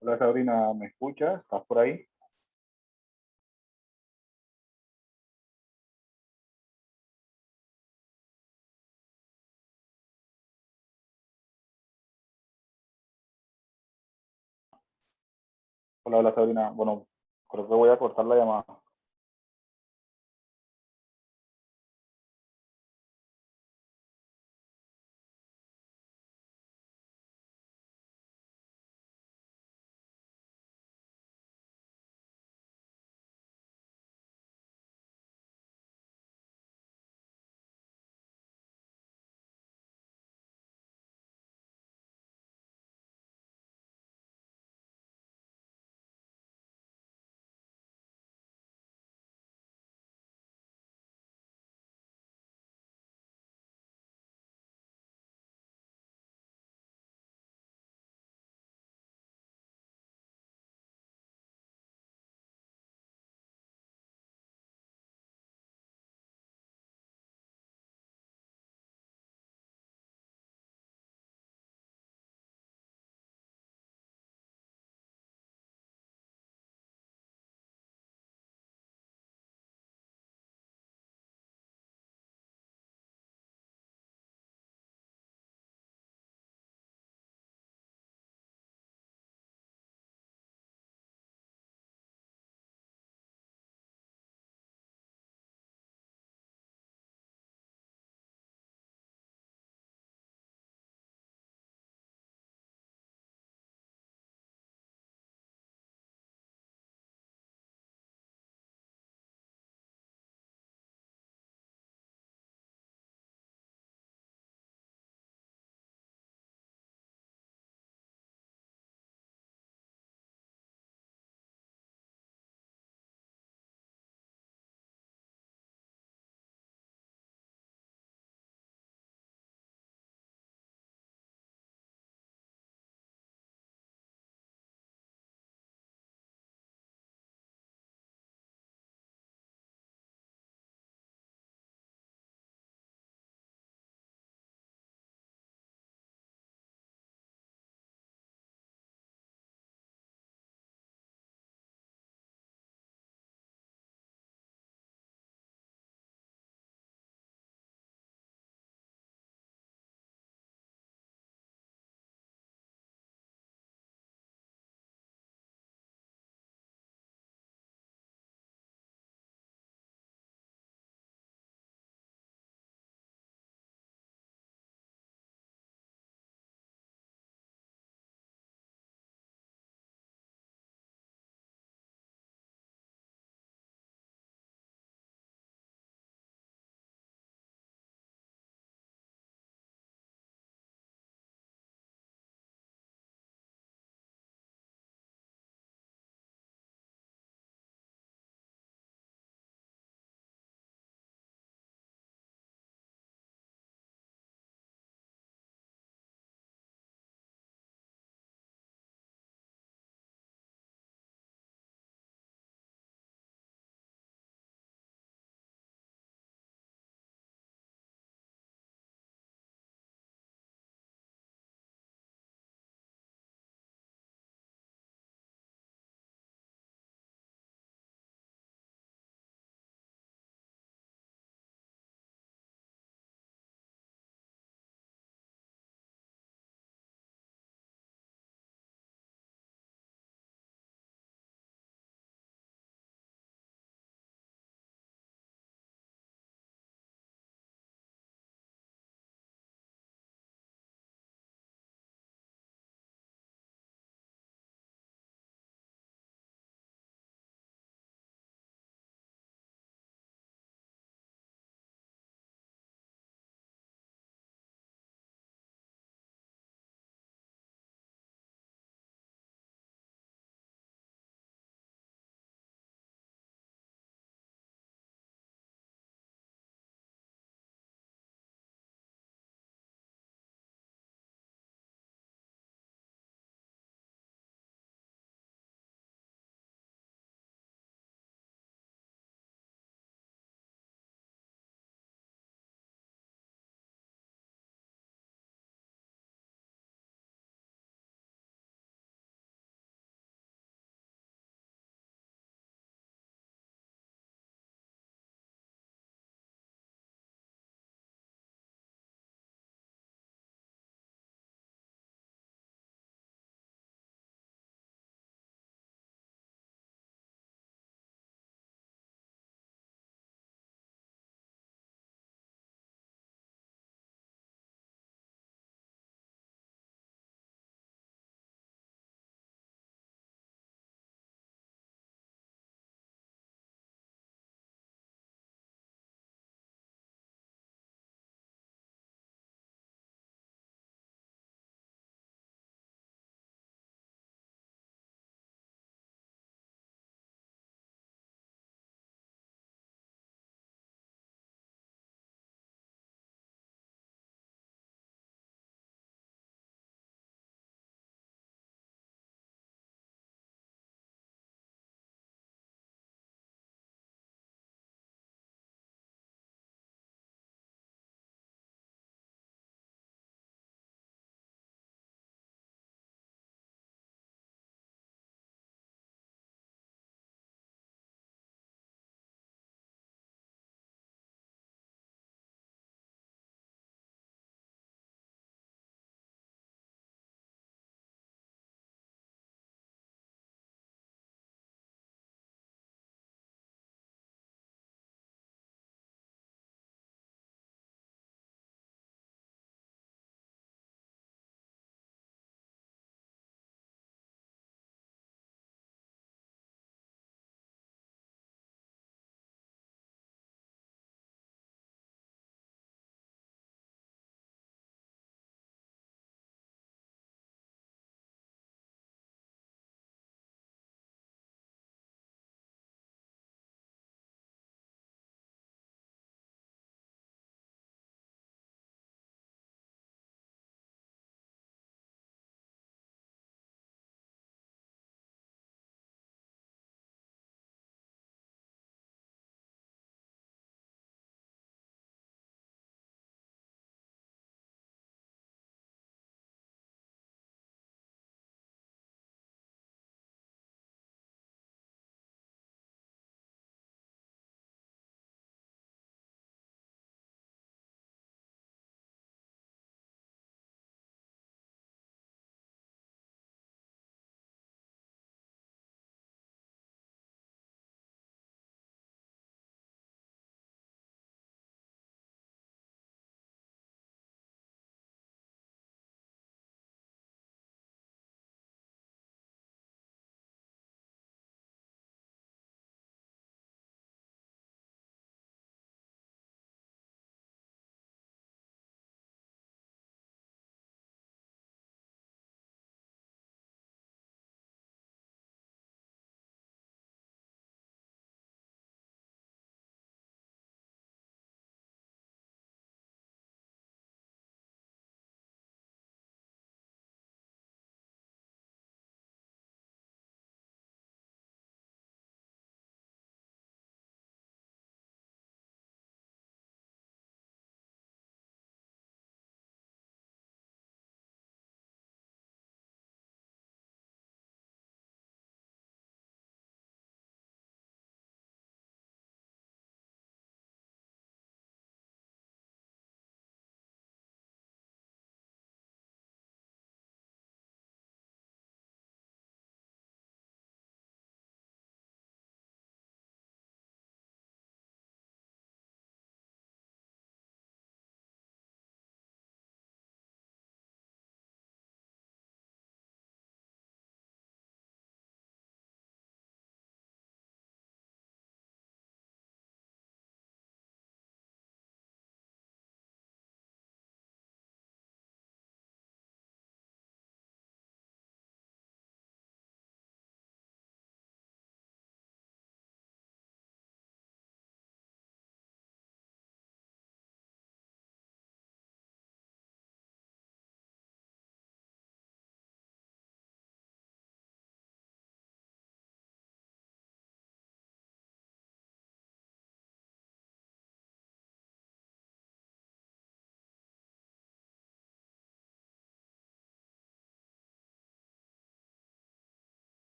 Hola Sabrina, ¿me escuchas? ¿Estás por ahí? Hola, hola Sabrina. Bueno, creo que voy a cortar la llamada.